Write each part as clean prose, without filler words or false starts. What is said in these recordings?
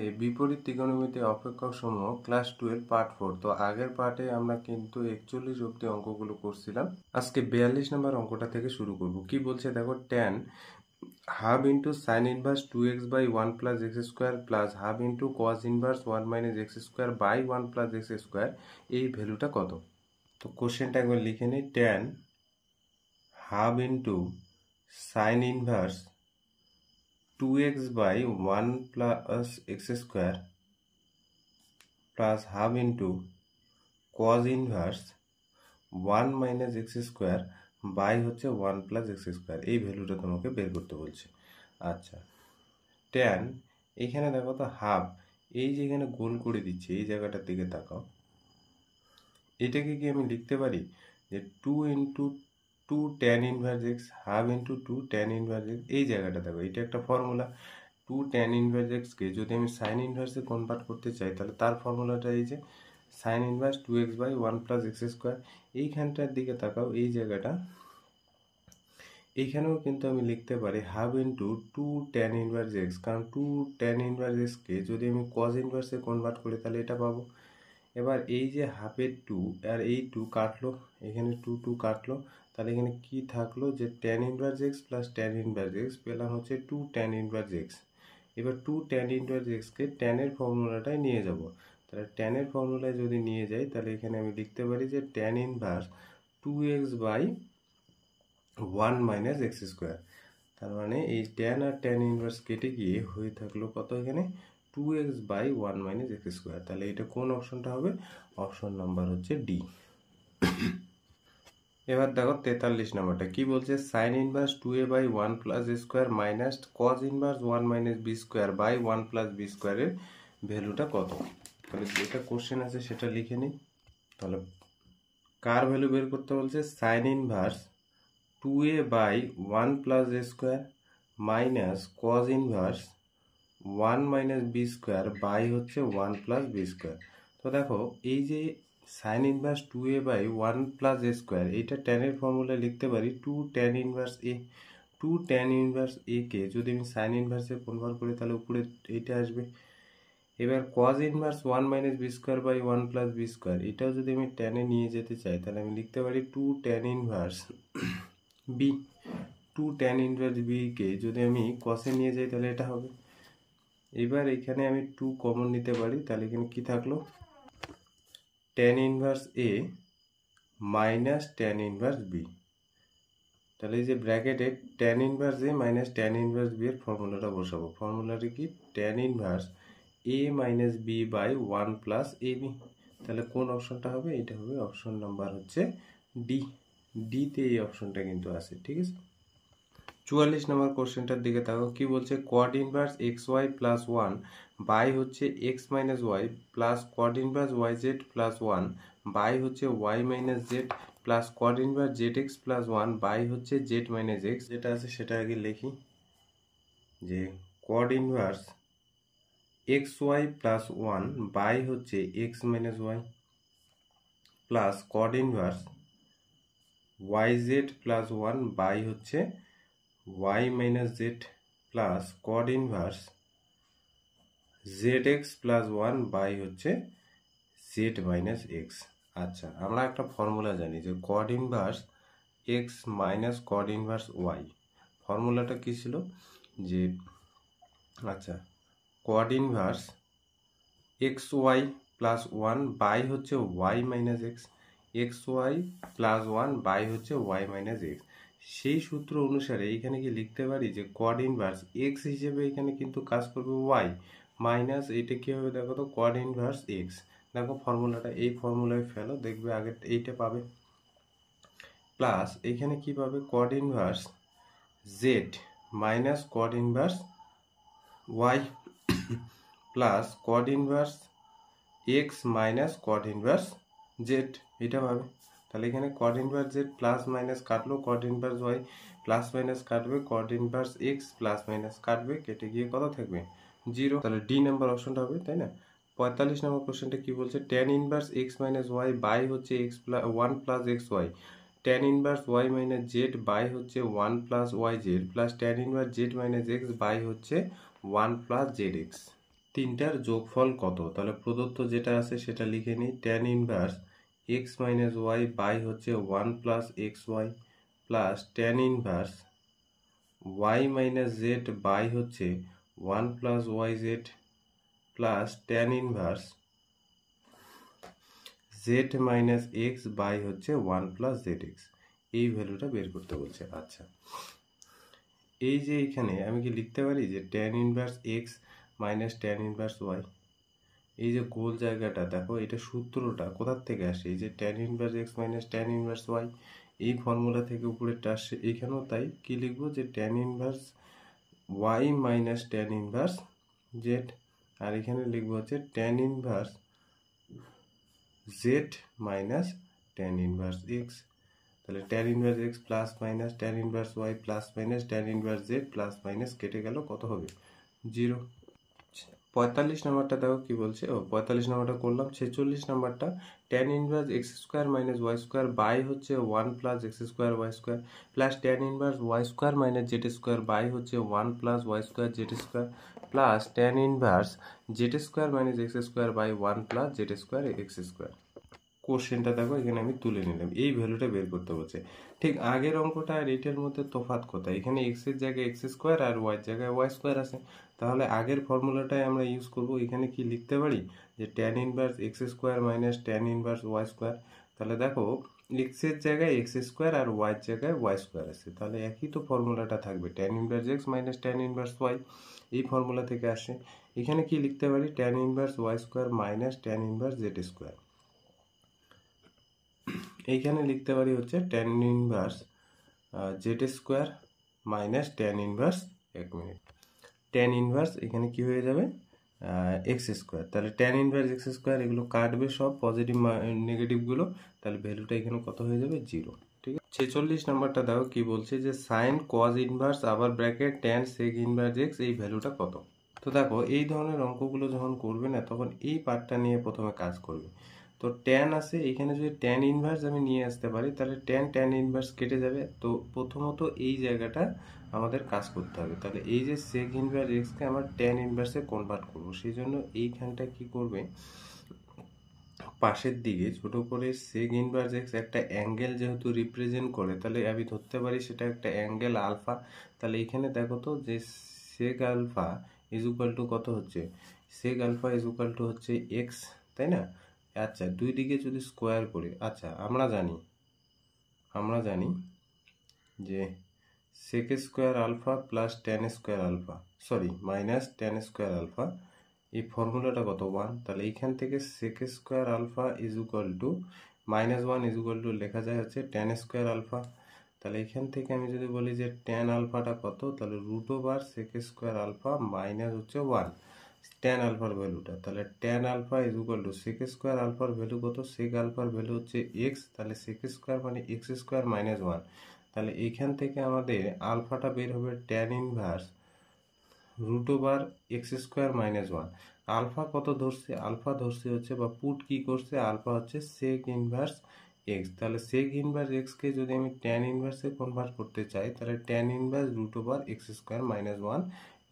এই বিপরীত ত্রিকোণমিতি অপেক্ষক সমূহ ক্লাস 12 পার্ট 4। তো আগের পার্টে আমরা কিন্তু 41 অব্দি অঙ্কগুলো করছিলাম। আজকে 42 নম্বর অঙ্কটা থেকে শুরু করব। কি বলছে দেখো, tan half into sine inverse 2x by 1 plus x square plus half into cos inverse 1 minus x square by 1 plus x square, এই ভ্যালুটা কত? তো কোশ্চেনটা একবার লিখে নিই। tan half into sine inverse 2x by 1 plus x square plus half into cos inverse 1 minus x square by হচ্ছে 1 plus x square, এই ভ্যালুটা তোমাকে বের করতে বলছে। আচ্ছা, tan এখানে দেখো তো হাফ, এই যে এখানে গোল করে দিচ্ছে এই জায়গাটার দিকে তাকাও, এটাকে কি আমি লিখতে পারি যে 2 into 2 tan inverse x, half into 2 tan inverse x, এই জায়গাটা দেখো, এটা একটা ফর্মুলা। 2 tan ইনভার্স x কে যদি আমি সাইন ইনভার্সে কনভার্ট করতে চাই তাহলে তার ফর্মুলাটা এই যে sine inverse 2x by 1 plus x square. এইখানটার দিকে তাকাও, এই জায়গাটা, এইখানেও কিন্তু আমি লিখতে পারি half into 2 tan inverse x, কারণ 2 tan ইনভার্স x কে যদি আমি কজ ইনভার্সে কনভার্ট করি তাহলে এটা পাবো। এবার এই যে হাফের 2 আর এই 2 কাটলো, এখানে 2 2 কাটলো, তাহলে এখানে কি থাকলো যে tan inverse x plus tan inverse x, পেলাম হচ্ছে 2 tan ইনভার্স x। এবার 2 tan ইনভার্স x কে tan এর ফর্মুলাটায় নিয়ে যাব। তাহলে tan এর ফর্মুলায় যদি নিয়ে যাই তাহলে এখানে আমি লিখতে পারি যে tan inverse 2x by 1 minus x square. তার মানে এই tan আর tan ইনভার্স কেটে গিয়ে হয়ে থাকলো কত, এখানে 2x by 1 minus x square. তাহলে এটা কোন অপশনটা হবে? অপশন নাম্বার হচ্ছে ডি। এবার দেখো 43 নম্বরটা কি বলছে, sine inverse 2a by 1 plus a square minus cos inverse 1 minus b square by 1 plus b স্কোয়ারের ভ্যালুটা কত? তাহলে যেটা কোশ্চেন আছে সেটা লিখে নিই। তাহলে কার ভ্যালু বের করতে বলছে? Sine inverse 2a by 1 plus a square minus cos inverse 1 minus b square by হচ্ছে 1 প্লাস বি স্কোয়ার। তো দেখো এই যে sine inverse 2a by 1 plus a square, এইটা tan এর ফর্মুলা লিখতে পারি 2 tan inverse a। 2 tan inverse a কে যদি আমি সাইন ইনভার্সে কনভার্ট করি তাহলে উপরে এইটা আসবে। এবার cos inverse 1 minus b square by 1 plus b square, এটাও যদি আমি tan এ নিয়ে যেতে চাই তাহলে আমি লিখতে পারি 2 tan inverse b। 2 tan inverse b কে যদি আমি cos এ নিয়ে যাই তাহলে এটা হবে। এবার এখানে আমি 2 কমন নিতে পারি, তাহলে এখানে কি থাকলো? tan inverse a minus tan inverse b। তাহলে এই যে ব্র্যাকেটে tan inverse a minus tan inverse b এর ফর্মুলাটা বসাবো। ফর্মুলাটা কি? tan inverse a minus b by 1 plus ab। তাহলে কোন অপশনটা হবে? এটা হবে অপশন নাম্বার হচ্ছে ডি। ডিতে এই অপশনটা কিন্তু আছে, ঠিক আছে। 44 নম্বর কোশ্চেনটার দিকে তাকাও, কি বলছে, cot inverse x y plus 1 by হচ্ছে x minus y plus cot inverse y z plus 1 by হচ্ছে y minus z plus cot inverse z x plus 1 by হচ্ছে জেড মাইনাস এক্স। যেটা আছে সেটা আগে লিখি, যে cot inverse x y plus 1 by হচ্ছে x minus y plus cot inverse y z plus 1 by হচ্ছে y minus z plus cot inverse z x plus 1 by হচ্ছে জেড মাইনাস এক্স। আচ্ছা, আমরা একটা ফর্মুলা জানি যে cot inverse x minus cot inverse y. ফর্মুলাটা কি ছিল? যে আচ্ছা, cot inverse x y plus 1 by হচ্ছে y minus x, x y plus 1 by হচ্ছে ওয়াই মাইনাস এক্স। সেই সূত্র অনুসারে এখানে কি লিখতে পারি যে কড ইনভার্স এক্স হিসেবে এখানে কিন্তু কাজ করবে ওয়াই মাইনাস, এটা কি হবে দেখো তো, কড ইনভার্স এক্স। দেখো ফর্মুলাটা এই ফর্মুলায় ফেলো, দেখবে আগে এইটা পাবে, প্লাস এখানে কি পাবে, cot inverse z minus cot inverse y plus cot inverse x minus cot inverse z, এটা পাবে। তাহলে এখানে cot inverse z plus minus কাটলো, cot inverse y plus minus কাটবে, cot inverse x plus minus কাটবে, কেটে গিয়ে কত থাকবে? 0। তাহলে ডি নাম্বার অপশনটা হবে, তাই না। 45 নম্বর কোশ্চেনটা কি বলছে, tan inverse x minus y by হচ্ছে x plus 1 plus x y, tan inverse y minus z by হচ্ছে 1 plus y z plus tan inverse z minus x by হচ্ছে 1 প্লাস জেড এক্স। তিনটার যোগফল কত? তাহলে প্রদত্ত যেটা আছে সেটা লিখে নিই। Tan inverse x minus y by হচ্ছে 1 plus x y plus tan inverse y minus z by হচ্ছে 1 plus y z plus tan inverse z minus x by হচ্ছে 1 প্লাস জেড এক্স। এই ভ্যালুটা বের করতে বলছে। আচ্ছা, এই যে এখানে আমি কি লিখতে পারি যে tan inverse x minus tan inverse y, এই যে গোল জায়গাটা দেখো, এটা সূত্রটা কোথার থেকে আসে? এই যে tan inverse x minus tan inverse y, এই ফর্মুলা থেকে উপরেরটা আসছে। এখানেও তাই, কি লিখবো যে tan inverse y minus tan inverse z, আর এখানে লিখবো হচ্ছে tan inverse z minus tan inverse x. তাহলে tan inverse x plus minus tan inverse y plus minus tan inverse z plus minus কেটে গেল, কত হবে? 0। 45 নাম্বারটা দেখো কি বলছে। 45 নাম্বারটা করলাম। 46 নাম্বারটা tan inverse x square minus y square by হচ্ছে 1 plus x square y square plus tan inverse y square minus z square by হচ্ছে 1 plus y square z square plus tan inverse z square minus x square by 1 plus z square x square. কোশ্চেনটা দেখো, এখানে আমি তুলে নিলাম, এই ভ্যালুটা বের করতে বলছে। ঠিক আগের অঙ্কটা আর এটার মধ্যে তফাৎ কোথায়? এখানে এক্স এর জায়গায় এক্স স্কোয়ার আর ওয়াই এর জায়গায় ওয়াই স্কোয়ার আছে, তাহলে আগের ফর্মুলাটাই আমরা ইউজ করব। এখানে কি লিখতে পারি যে tan inverse x square minus tan inverse y square. তাহলে দেখো, এক্স এর জায়গায় এক্স স্কোয়ার আর ওয়াই এর জায়গায় ওয়াই স্কোয়ার আছে, তাহলে একই তো ফর্মুলাটা থাকবে, tan inverse x minus tan inverse y, এই ফর্মুলা থেকে আসে। এখানে কি লিখতে পারি? Tan inverse y square minus tan inverse z square. এইখানে লিখতে পারি হচ্ছে tan inverse z square minus tan inverse, এক মিনিট, ট্যান ইনভার্স এখানে কি হয়ে যাবে? X square. তাহলে ট্যান ইনভার্স এক্স স্কোয়ার, এগুলো কাটবে সব পজিটিভ নেগেটিভগুলো, তাহলে ভ্যালুটা এখানে কত হয়ে যাবে? 0। ঠিক আছে। 46 নাম্বারটা দেখো কি বলছে যে সাইন কজ ইনভার্স আবার bracket tan sec inverse x, এই ভ্যালুটা কত? তো দেখো, এই ধরনের অঙ্কগুলো যখন করবে না, তখন এই পার্টটা নিয়ে প্রথমে কাজ করবে। তো ট্যান আছে এখানে, যদি ট্যান ইনভার্স আমি নিয়ে আসতে পারি তাহলে ট্যান ইনভার্স কেটে যাবে। তো প্রথমত এই জায়গাটা আমাদের কাজ করতে হবে। তাহলে এই যে সেক ইনভার্স এক্সকে আমার ট্যান ইনভার্সে কনভার্ট করব, সেই জন্য এইখানটা কি করবে, পাশের দিকে ছোট করে সেক ইনভার্স এক্স একটা অ্যাঙ্গেল যেহেতু রিপ্রেজেন্ট করে, তাহলে আমি ধরতে পারি সেটা একটা অ্যাঙ্গেল আলফা। তাহলে এখানে দেখো তো যে sec alpha is equal to কত হচ্ছে? Sec alpha is equal to হচ্ছে এক্স, তাই না? আচ্ছা, দুই দিকে যদি স্কোয়ার করি, আচ্ছা আমরা জানি যে sec square alpha plus tan square alpha, sorry minus tan square alpha, এই ফর্মুলাটা কত? 1। তাহলে এইখান থেকে sec square alpha is equal to -1 is equal to লেখা যায় হচ্ছে ট্যান স্কোয়ার আলফা। তাহলে এখান থেকে আমি যদি বলি যে ট্যান আলফাটা কত, তাহলে root over sec square alpha minus হচ্ছে 1 ট্যান আলফার ভ্যালুটা। তাহলে tan alpha is equal to sec square আলফার ভ্যালু কত? সেক আলফার ভ্যালু হচ্ছে এক্স, তাহলে সেক স্কোয়ার মানে এক্স স্কোয়ার মাইনাস 1। তাহলে এইখান থেকে আমাদের আলফাটা বের হবে tan inverse root over x square minus 1। Alpha কত ধরছে? আলফা ধরছে হচ্ছে, বা পুট কি করছে, আলফা হচ্ছে সেক ইনভার্স এক্স। তাহলে সেক ইনভার্স এক্সকে যদি আমি ট্যান ইনভার্সে কনভার্ট করতে চাই, তাহলে tan inverse root over x square minus 1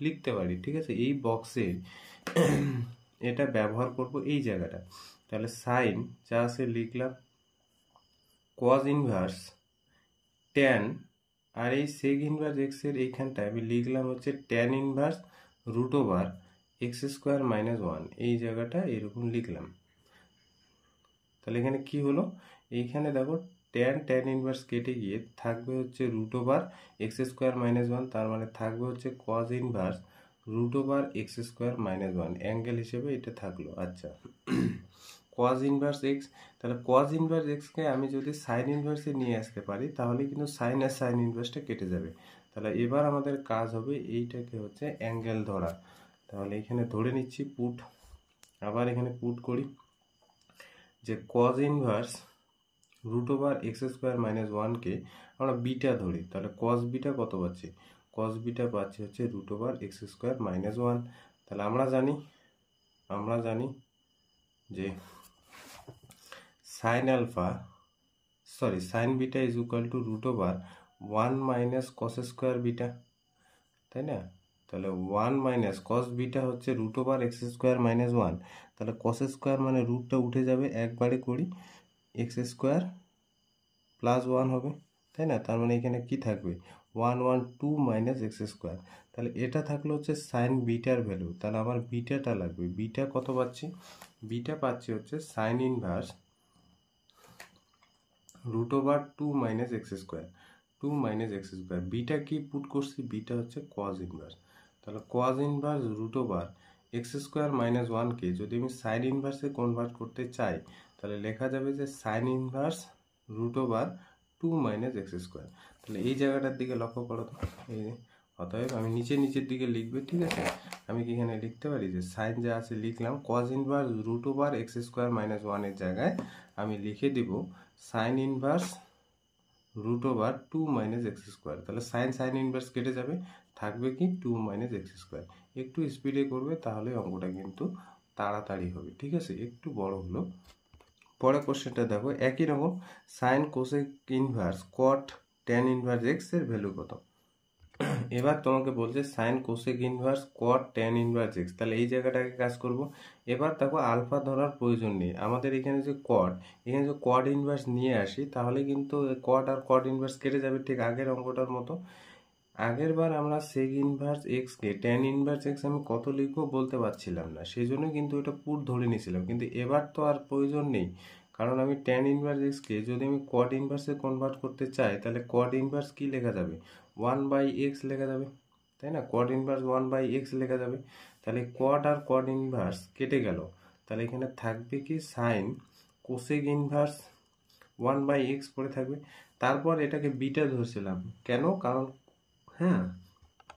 লিখতে পারি। ঠিক আছে, এই বক্সে এটা ব্যবহার করব এই জায়গাটা। তাহলে সাইন যা আছে লিখলাম, কজ ইনভার্স ট্যান, আর এই সেক ইনভার্স এক্স এর এইখানটায় আমি লিখলাম হচ্ছে tan inverse root over x square minus 1, এই জায়গাটা এরকম লিখলাম। তাহলে এখানে কি হলো? এইখানে দেখো ট্যান ইনভার্স কেটে গিয়ে থাকবে হচ্ছে root over x square minus 1, তার মানে থাকবে হচ্ছে cos inverse root over x square minus 1, angle হিসেবে এটা থাকলো। আচ্ছা, কজ ইনভার্স এক্স, তাহলে কজ ইনভার্স এক্সকে আমি যদি সাইন ইনভার্সে নিয়ে আসতে পারি, তাহলে কিন্তু সাইন আর সাইন ইনভার্সটা কেটে যাবে। তাহলে এবার আমাদের কাজ হবে এইটাকে হচ্ছে অ্যাঙ্গেল ধরা। তাহলে এখানে ধরে নিচ্ছি পুট, আবার এখানে পুট করি যে cos inverse root over x square minus 1কে আমরা বিটা ধরি, তাহলে কজ বিটা কত পাচ্ছি? কজ বিটা পাচ্ছি হচ্ছে root over x square minus 1। তাহলে আমরা জানি যে sine beta is equal to root over 1 minus cos square beta, তাই না? তাহলে 1 মাইনাস কস বিটা হচ্ছে root over x square minus 1, তাহলে কস স্কোয়ার মানে রুটটা উঠে যাবে, একবারে করি এক্স স্কোয়ার প্লাস 1 হবে, তাই না? তার মানে এখানে কি থাকবে 1 মাইনাস এক্স স্কোয়ার। তাহলে এটা থাকলো হচ্ছে সাইন বিটার ভ্যালু, তাহলে আমার বিটাটা লাগবে। বিটা কত পাচ্ছি? বিটা পাচ্ছি হচ্ছে sine inverse root over 2 minus x square, 2 minus x square. Beta কি পুট করছি? বিটা হচ্ছে কজ ইনভার্স। তাহলে cos inverse root over x square minus 1কে যদি আমি সাইন ইনভার্সে কনভার্ট করতে চাই তাহলে লেখা যাবে যে sine inverse root over 2 minus x square. তাহলে এই জায়গাটার দিকে লক্ষ্য করো তো, এই যে অতএব আমি নিচের দিকে লিখবে, ঠিক আছে? আমি কি এখানে লিখতে পারি যে সাইন যা আছে লিখলাম, cos inverse root over x square minus 1-এর জায়গায় আমি লিখে দিব sine inverse root over 2 minus x square. তাহলে সাইন ইনভার্স কেটে যাবে, থাকবে কি 2 মাইনাস এক্স স্কোয়ার। একটু স্পিডে করবে তাহলে অঙ্কটা কিন্তু তাড়াতাড়ি হবে, ঠিক আছে? একটু বড় হলো। পরের কোশ্চেনটা দেখো, একই রকম সাইন কোসেক ইনভার্স কট ট্যান ইনভার্স এক্স এর ভ্যালু কত? এবার তোমাকে বলছে সাইন কোসেক ইনভার্স কট ট্যান ইনভার্স এক্স, তাহলে এই জায়গাটাকে কাজ করব। এবার দেখো আলফা ধরার প্রয়োজন নেই আমাদের, এখানে যে কট, এখানে যে কট ইনভার্স নিয়ে আসি তাহলে কিন্তু কট আর কট ইনভার্স কেটে যাবে, ঠিক আগের অঙ্কটার মতো। আগের বার আমরা সেক ইনভার্স এক্স কে ট্যান ইনভার্স এক্স আমি কত লিখবো বলতে পারছিলাম না, সেই জন্য কিন্তু এটা পুরো ধরে নিয়েছিলাম। কিন্তু এবার তো আর প্রয়োজন নেই, কারণ আমি ট্যান ইনভার্স এক্স কে যদি আমি কট ইনভার্সে কনভার্ট করতে চাই তাহলে কট ইনভার্স কি লেখা যাবে? 1/x লেখা যাবে, তাই না? কট ইনভার্স 1/x লেখা যাবে। তাহলে কট আর কট ইনভার্স কেটে গেল, তাহলে এখানে থাকবে কি সাইন কোসেক ইনভার্স 1/x পড়ে থাকবে। তারপর এটাকে বিটা ধরছিলাম, কেন? কারণ হ্যাঁ,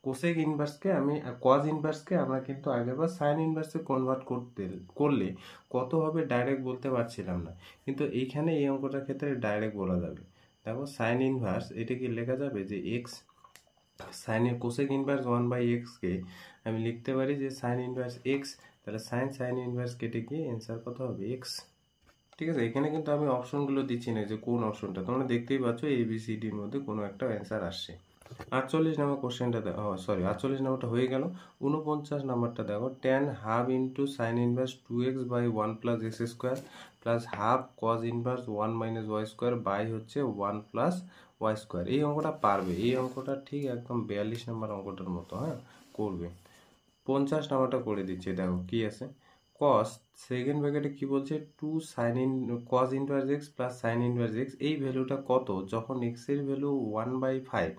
কোসেক ইনভার্সকে আমি কজ ইনভার্সকে আমরা কিন্তু আগেরবার সাইন ইনভার্সে কনভার্ট করলে কত হবে ডাইরেক্ট বলতে পারছিলাম না, কিন্তু এইখানে এই অঙ্কটার ক্ষেত্রে ডাইরেক্ট বলা যাবে। দেখো সাইন ইনভার্স এটা কি লেখা যাবে যে এক্স, সাইনের কোসেক ইনভার্স 1/x-কে আমি লিখতে পারি যে সাইন ইনভার্স এক্স। তাহলে সাইন ইনভার্স কেটে গিয়ে অ্যান্সার কত হবে? এক্স। ঠিক আছে, এখানে কিন্তু আমি অপশনগুলো দিচ্ছি না যে কোন অপশনটা, তোমরা দেখতেই পাচ্ছ ABCDর মধ্যে কোনো একটা অ্যান্সার আসছে। 48 নম্বর কোশ্চেনটা দেখো, সরি 48 নম্বরটা হয়ে গেল। 49 নম্বরটা দেখো, tan half into sine inverse 2x/1 plus x square plus half cos inverse 1 minus y square by হচ্ছে 1 প্লাস ওয়াই স্কোয়ার। এই অঙ্কটা পারবে, এই অঙ্কটা ঠিক একদম 42 নম্বর অঙ্কটার মতো, হ্যাঁ করবে। 50 নম্বরটা করে দিচ্ছে, দেখো কি আছে, কস সেকেন্ড ব্র্যাকেটে কি বলছে 2 sine in cos inverse x plus sine inverse x, এই ভ্যালুটা কত যখন এক্স এর ভ্যালু 1/5।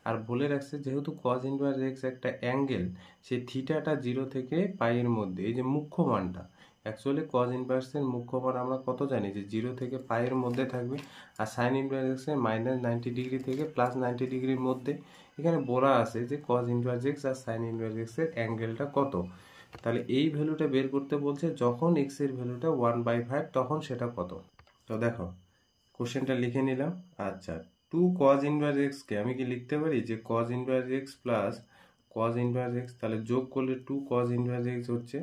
আর বলে রাখছে যেহেতু কজ ইনভার্স এক্স একটা অ্যাঙ্গেল, সেই থিটাটা 0 থেকে পাইয়ের মধ্যে, এই যে মুখ্য মানটা, অ্যাকচুয়ালি কজ ইনভার্সের মুখ্য মান আমরা কত জানি যে 0 থেকে পাইয়ের মধ্যে থাকবে, আর সাইন ইনভার্স এক্সের -90 ডিগ্রি থেকে +90 ডিগ্রির মধ্যে। এখানে বলা আছে যে কজ ইনভার্স এক্স আর সাইন ইনভার্স এক্সের অ্যাঙ্গেলটা কত। তাহলে এই ভ্যালুটা বের করতে বলছে যখন এক্স এর ভ্যালুটা 1/5 তখন সেটা কত। তো দেখো কোশ্চেনটা লিখে নিলাম। আচ্ছা, 2 cos ইনভার্স এক্স কে আমি কি লিখতে পারি যে cos inverse x plus cos inverse x, তাহলে যোগ করলে 2 cos ইনভার্স এক্স হচ্ছে,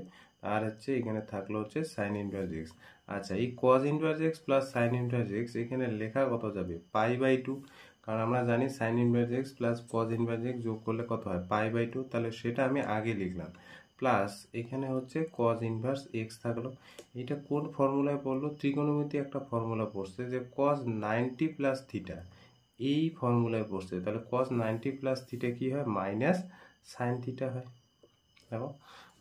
আর হচ্ছে এখানে থাকলো হচ্ছে sin ইনভার্স এক্স। আচ্ছা, এই cos inverse x plus sin inverse x এখানে লেখা কত যাবে? π/2, কারণ আমরা জানি sin inverse x plus cos inverse x যোগ করলে কত হয়? π/2, তাহলে সেটা আমি আগে লিখলাম। প্লাস এখানে হচ্ছে cos ইনভার্স এক্স থাকলো। এটা কোন ফর্মুলায় পড়লো? ত্রিকোণমিতি একটা ফর্মুলা পড়ছে যে cos 90 প্লাস থিটা, এই ফর্মুলায় পড়ছে। তাহলে cos 90 প্লাস থিটা কি হয়? মাইনাস সাইন থিটা হয়। দেখো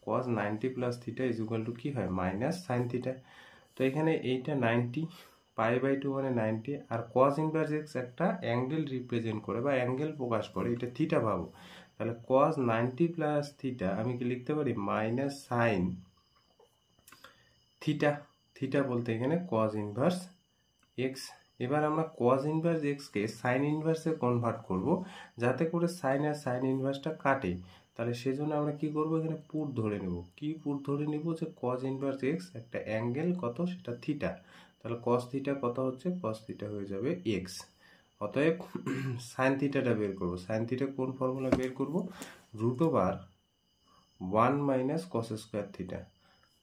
cos 90 plus theta is equal two কি হয়? Minus sine theta. তো এখানে এইটা 90, π/2 মানে 90, আর cos ইনভার্স এক্স একটা অ্যাঙ্গেল রিপ্রেজেন্ট করে বা অ্যাঙ্গেল প্রকাশ করে, এটা থিটা ভাবো। তাহলে cos 90 প্লাস থিটা আমি কি লিখতে পারি? মাইনাস সাইন থিটা, থিটা বলতে এখানে cos ইনভার্স এক্স। এবার আমরা cos ইনভার্স এক্সকে সাইন ইনভার্সে কনভার্ট করব যাতে করে সাইন আর সাইন ইনভার্সটা কাটে। তাহলে সেজন্য আমরা কি করব? এখানে পুট ধরে নেব। কি পুট ধরে নেব? যে cos ইনভার্স এক্স একটা অ্যাঙ্গেল কত, সেটা থিটা। তাহলে cos থিটা কত হচ্ছে? cos থিটা হয়ে যাবে এক্স। অতএব সাইন থিটাটা বের করব। সাইন থিটা কোন ফর্মুলা বের করব? Root over 1 minus cos square theta.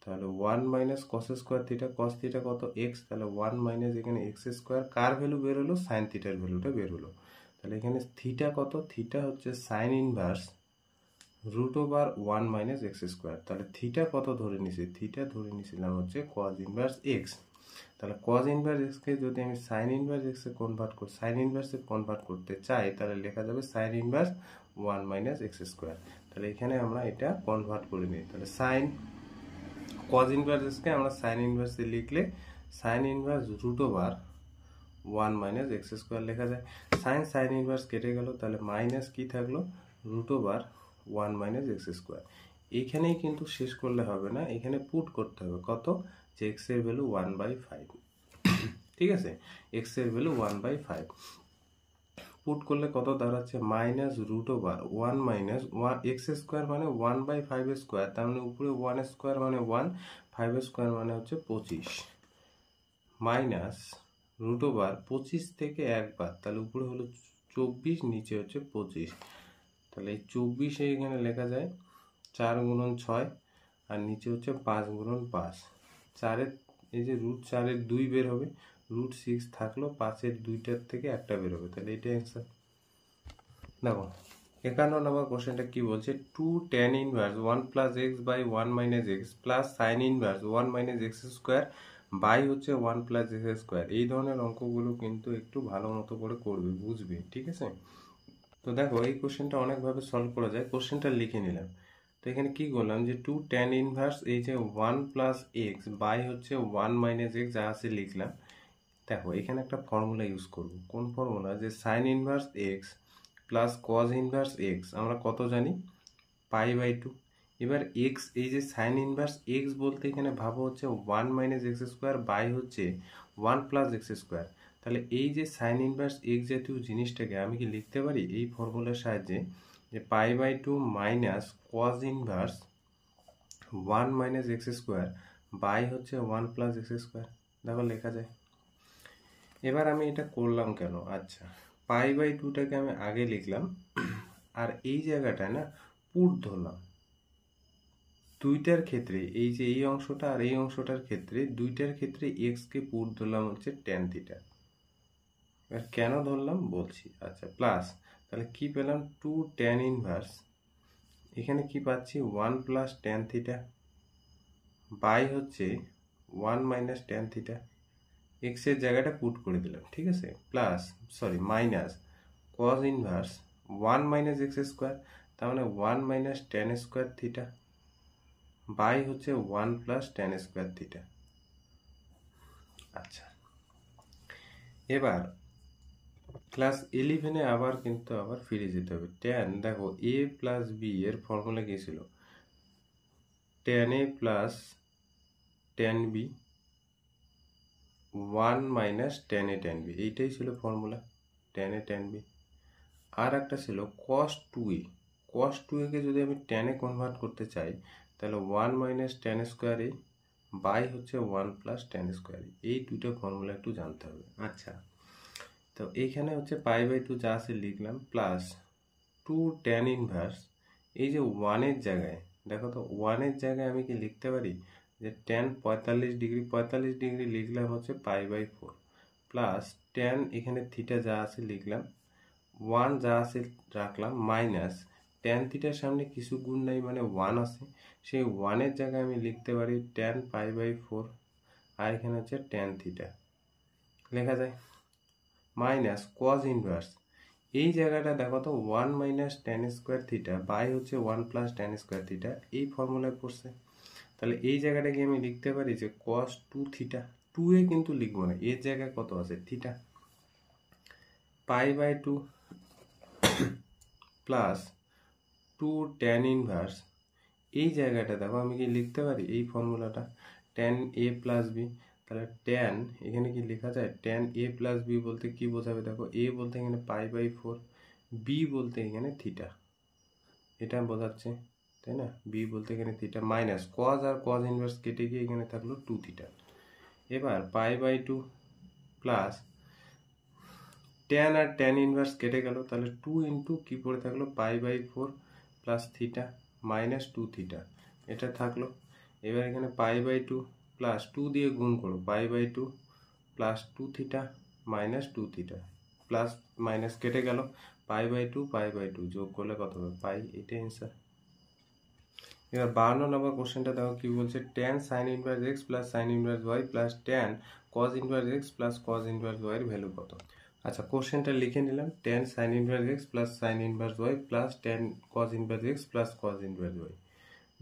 তাহলে 1 minus cos square theta, cos theta কত? এক্স। তাহলে 1 মাইনাস এখানে এক্স স্কোয়ার, কার ভ্যালু বের হলো? সাইন থিটার ভ্যালুটা বের হলো। তাহলে এখানে থিটা কত? থিটা হচ্ছে sine inverse root over 1 minus x square. তাহলে থিটা কত ধরে নিছি? থিটা ধরে নিছিলাম হচ্ছে কজ ইনভার্স এক্স। তাহলে কজ ইনভার্স এক্সকে যদি আমি সাইন ইনভার্স এক্সে সাইন ইনভার্সে কনভার্ট করতে চাই, তাহলে লেখা যাবে sine inverse 1 minus x square. তাহলে এখানে আমরা এটা কনভার্ট করে নিই। তাহলে সাইন কজ ইনভার্স এক্সকে আমরা সাইন ইনভার্সে লিখলে sine inverse root over 1 minus x square লেখা যায়। সাইন ইনভার্স কেটে গেল, তাহলে মাইনাস কি থাকলো? Root over 1 minus x square. এইখানেই কিন্তু শেষ করলে হবে না, এখানে পুট করতে হবে কত? যে এক্স এর ভ্যালু 1/5। ঠিক আছে, এক্স এর ভ্যালু 1/5 পুট করলে কত দাঁড়াচ্ছে? Minus root over 1 minus 1 x square মানে 1/5 স্কোয়ার, তার মানে উপরে 1 স্কোয়ার মানে 1, 5 স্কোয়ার মানে হচ্ছে 25, মাইনাস রুট ওভার 25 থেকে একবার, তাহলে উপরে হলো 24, নিচে হচ্ছে 25। তাহলে এই 24 এখানে লেখা যায় 4 গুণন 6, আর নিচে হচ্ছে 5 গুণন 5। 4-এর এই যে রুট 4-এর 2 বের হবে, রুট 6 থাকলো, 5-এর 2টার থেকে একটা বের হবে, তাহলে এটাই অ্যান্সার। দেখো 51 নম্বর কোশ্চেনটা কি বলছে? 2 tan inverse 1 plus x by 1 minus x plus sine inverse 1 minus x square by হচ্ছে 1 প্লাস এক্স স্কোয়ার। এই ধরনের অঙ্কগুলো কিন্তু একটু ভালো মতো করে করবে, বুঝবে, ঠিক আছে? তো দেখো এই কোশ্চেনটা অনেকভাবে সলভ করা যায়, কোশ্চেনটা লিখে নিলাম। তো এখানে কি করলাম যে 2 tan ইনভার্স এই যে 1 প্লাস এক্স বাই হচ্ছে 1 মাইনাস এক্স যা আছে লিখলাম। দেখো এখানে একটা ফর্মুলা ইউজ করব। কোন ফর্মুলা? যে sine inverse x plus cos inverse x আমরা কত জানি? π/2। এবার এক্স এই যে সাইন ইনভার্স এক্স বলতে এখানে ভাবো হচ্ছে 1 মাইনাস এক্স স্কোয়ার বাই হচ্ছে 1 প্লাস এক্স স্কোয়ার। তাহলে এই যে সাইন ইনভার্স এক্স জাতীয় জিনিসটাকে আমি কি লিখতে পারি এই ফর্মুলার সাহায্যে যে π/2 minus cos inverse 1 minus x square by হচ্ছে 1 প্লাস এক্স স্কোয়ার। দেখো লেখা যায়। এবার আমি এটা করলাম কেন? আচ্ছা, π/2টাকে আমি আগে লিখলাম, আর এই জায়গাটায় না পুট ধরলাম। দুইটার ক্ষেত্রে এই যে এই অংশটা আর এই অংশটার ক্ষেত্রে দুইটার ক্ষেত্রে এক্স কে পুট ধরলাম হচ্ছে ট্যান থিটা। এবার কেন ধরলাম বলছি। আচ্ছা, প্লাস তাহলে কি পেলাম? 2 tan ইনভার্স, এখানে কি পাচ্ছি? 1 প্লাস ট্যান থিটা বাই হচ্ছে 1 মাইনাস ট্যান থিটা। এক্স এর জায়গাটা পুট করে দিলাম, ঠিক আছে? Plus minus cos inverse 1 minus x square, তার মানে 1 minus tan square theta by হচ্ছে 1 প্লাস ট্যান স্কোয়ার থিটা। আচ্ছা, এবার ক্লাস 11-এ আবার কিন্তু আবার ফিরে যেতে হবে। ট্যান দেখো এ প্লাস বি এর ফর্মুলা কি ছিল? Tan A plus tan B 1 minus tan A tan B, এইটাই ছিল formula, tan A tan B. আর একটা ছিল কস 2a। কস 2a কে যদি আমি ট্যানে কনভার্ট করতে চাই, তাহলে 1 minus tan square a by হচ্ছে 1 প্লাস ট্যান স্কোয়ার এ। এই দুটো ফর্মুলা একটু জানতে হবে। আচ্ছা, তো এইখানে হচ্ছে π/2 যা আছে লিখলাম, প্লাস 2 ট্যান ইনভার্স এই যে 1-এর জায়গায়, দেখো তো 1-এর জায়গায় আমি কি লিখতে পারি যে ট্যান 45 ডিগ্রি, 45 ডিগ্রি লিখলাম হচ্ছে π/4 প্লাস ট্যান এখানে থিটা যা আছে লিখলাম 1 যা আছে রাখলাম, মাইনাস ট্যান থিটার সামনে কিছু গুণ নাই মানে 1 আছে, সেই 1-এর জায়গায় আমি লিখতে পারি ট্যান π/4, আর এখানে হচ্ছে ট্যান থিটা লেখা যায়, মাইনাস কজ ইনভার্স এই জায়গাটা দেখো তো 1 minus tan square theta by হচ্ছে 1 প্লাস ট্যান স্কোয়ার থিটা, এই ফর্মুলায় পড়ছে। তাহলে এই জায়গাটাকে আমি লিখতে পারি যে কস 2 থিটা, 2 এ কিন্তু লিখবো না, এর জায়গায় কত আছে? থিটা। π/2 প্লাস 2 ট্যান ইনভার্স এই জায়গাটা দেখো আমি কি লিখতে পারি এই ফর্মুলাটা ট্যান এ প্লাস বি। তাহলে ট্যান এখানে কি লেখা যায়? ট্যান এ প্লাস বি বলতে কি বোঝাবে? দেখো এ বলতে এখানে π/4, বি বলতে এখানে থিটা, এটা বোঝাচ্ছে, তাই না? বি বলতে এখানে থিটা, মাইনাস কজ আর কজ ইনভার্স কেটে গিয়ে এখানে থাকলো 2 থিটা। এবার π/2 প্লাস ট্যান আর ট্যান ইনভার্স কেটে গেল, তাহলে 2 ইন্টু কি পড়ে থাকলো? π/4 প্লাস থিটা মাইনাস 2 থিটা, এটা থাকলো। এবার এখানে π/2 প্লাস 2 দিয়ে গুণ করো, π/2 plus 2 theta minus 2 theta, plus minus কেটে গেল, π/2 যোগ করলে কত হবে? পাই, এটাই অ্যান্সার। এবার 52 নম্বর কোশ্চেনটা দেখো কি বলছে, tan sin inverse x plus sin inverse y plus tan cos inverse x plus cos inverse y এর ভ্যালু কত। আচ্ছা, কোশ্চেনটা লিখে নিলাম, tan sin inverse x plus sin inverse y plus tan cos inverse x plus cos inverse y।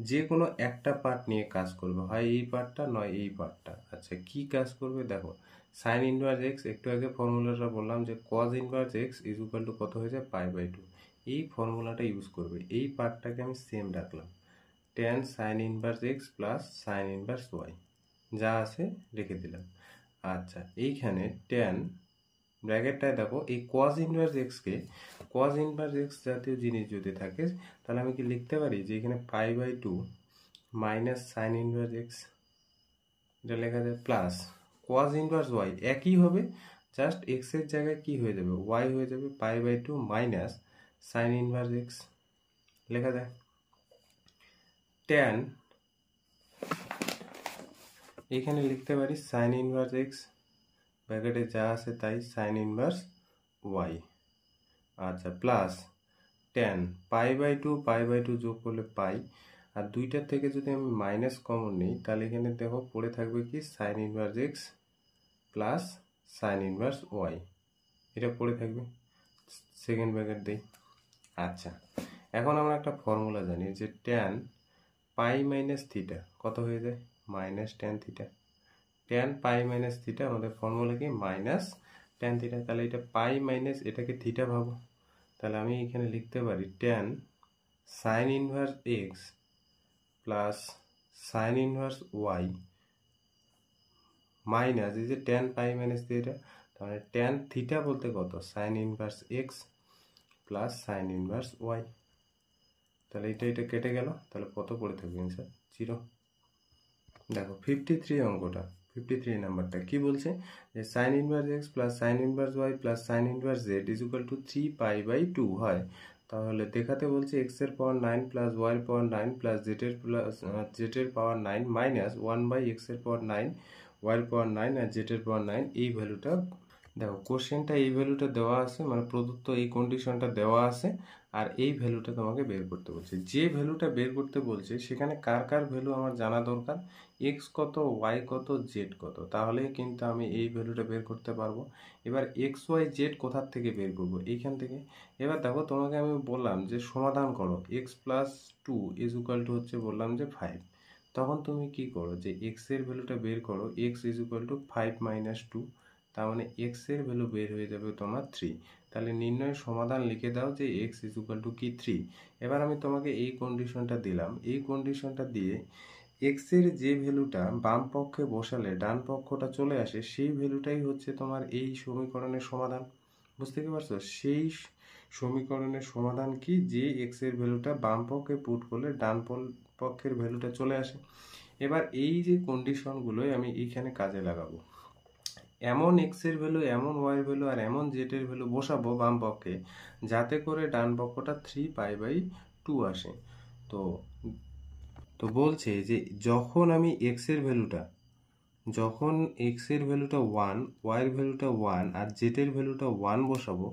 যে কোনো একটা part নিয়ে কাজ করবে, হয় এই পার্টটা নয় এই পার্টটা। আচ্ছা, কি কাজ করবে দেখো, সাইন ইনভার্স এক্স, একটু আগে ফর্মুলাটা বললাম যে cos inverse x is equal to কত হয়ে যায়, π/2। এই ফর্মুলাটা ইউজ করবে, এই পার্টটাকে আমি সেম রাখলাম, tan sine inverse x plus sine inverse y, যা আছে রেখে দিলাম। আচ্ছা, এইখানে tan ব্র্যাকেটটায় দেখো, এই cos ইনভার্স এক্স কে, cos ইনভার্স এক্স জাতীয় জিনিস যদি থাকে তাহলে আমি কি লিখতে পারি যে এখানে π/2 মাইনাস সাইন ইনভার্স এক্স, এটা লেখা যায়, প্লাস cos ইনভার্স ওয়াই একই হবে, জাস্ট এক্স এর জায়গায় কি হয়ে যাবে, ওয়াই হয়ে যাবে, π/2 মাইনাস সাইন ইনভার্স এক্স লেখা যায়। tan এখানে লিখতে পারি সাইন ইনভার্স এক্স, ব্র্যাকেটে যা আছে তাই, সাইন ইনভার্স ওয়াই। আচ্ছা, প্লাস tan π/2 যোগ করলে পাই, আর দুইটার থেকে যদি আমি মাইনাস কমন নিই তাহলে এখানে দেখো পড়ে থাকবে কি, sine inverse x plus sine inverse y, এটা পড়ে থাকবে, সেকেন্ড ব্র্যাকেট দিই। আচ্ছা, এখন আমরা একটা ফর্মুলা জানি যে tan পাই মাইনাস থিটা কত হয়ে যায়, minus tan theta. tan pi minus theta আমাদের ফর্মুলা কি, মাইনাস tan থিটা। তাহলে এটা পাই মাইনাস এটাকে থিটা ভাবো, তাহলে আমি এখানে লিখতে পারি tan sine inverse x plus sine inverse y minus এই যে tan পাই মাইনাস থিটা, তাহলে tan থিটা বলতে কত, sine inverse x plus sine inverse y. তাহলে এটা কেটে গেল, তাহলে কত পড়ে থাকবে অ্যান্সার, 0। দেখো 53 অঙ্কটা, 53 নাম্বারটা কি বলছে যে sine inverse x plus sine inverse y plus sine inverse z is equal to 3π/2 হয়। তাহলে দেখাতে বলছে এক্স এর পাওয়ার 9 প্লাস ওয়াই এর পাওয়ার 9 প্লাস জেড এর পাওয়ার 9 মাইনাস 1/x এর পাওয়ার 9, ওয়াই এর পাওয়ার 9 আর জেড এর পাওয়ার 9। এই ভ্যালুটা দেখো, কোশ্চেনটা এই ভ্যালুটা দেওয়া আছে, মানে প্রদত্ত এই কন্ডিশনটা দেওয়া আছে, আর এই ভ্যালুটা তোমাকে বের করতে বলছে। যে ভ্যালুটা বের করতে বলছে সেখানে কার কার ভ্যালু আমার জানা দরকার, এক্স কত, ওয়াই কত, জেড কত, তাহলেই কিন্তু আমি এই ভ্যালুটা বের করতে পারবো। এবার এক্স ওয়াই জেড কোথার থেকে বের করবো, এইখান থেকে। এবার দেখো, তোমাকে আমি বললাম যে সমাধান করো, x plus 2 is equal to হচ্ছে বললাম যে 5, তখন তুমি কি করো যে এক্স এর ভ্যালুটা বের করো, x is equal two 5 minus 2, তার মানে এক্স এর ভ্যালু বের হয়ে যাবে তোমার 3। তাহলে নির্ণয়ের সমাধান লিখে দাও যে এক্স ইজ ইকুয়াল টু কি, 3। এবার আমি তোমাকে এই কন্ডিশনটা দিলাম, এই কন্ডিশনটা দিয়ে এক্স এর যে ভ্যালুটা বাম পক্ষে বসালে ডান পক্ষটা চলে আসে, সেই ভ্যালুটাই হচ্ছে তোমার এই সমীকরণের সমাধান। বুঝতে কি পারছো, সেই সমীকরণের সমাধান কি, যে এক্স এর ভ্যালুটা বাম পক্ষে পুট করলে ডান পক্ষের ভ্যালুটা চলে আসে। এবার এই যে কন্ডিশনগুলোই আমি এইখানে কাজে লাগাবো, এমন এক্স এর ভ্যালু, এমন ওয়াই এর ভ্যালু আর এমন জেড এর ভ্যালু বসাবো বাম পক্ষে, যাতে করে ডান পক্ষটা 3π/2 আসে। তো তো বলছে যে যখন আমি এক্স এর ভ্যালুটা, যখন এক্স এর ভ্যালুটা 1, ওয়াই এর ভ্যালুটা 1 আর জেড এর ভ্যালুটা 1 বসাবো,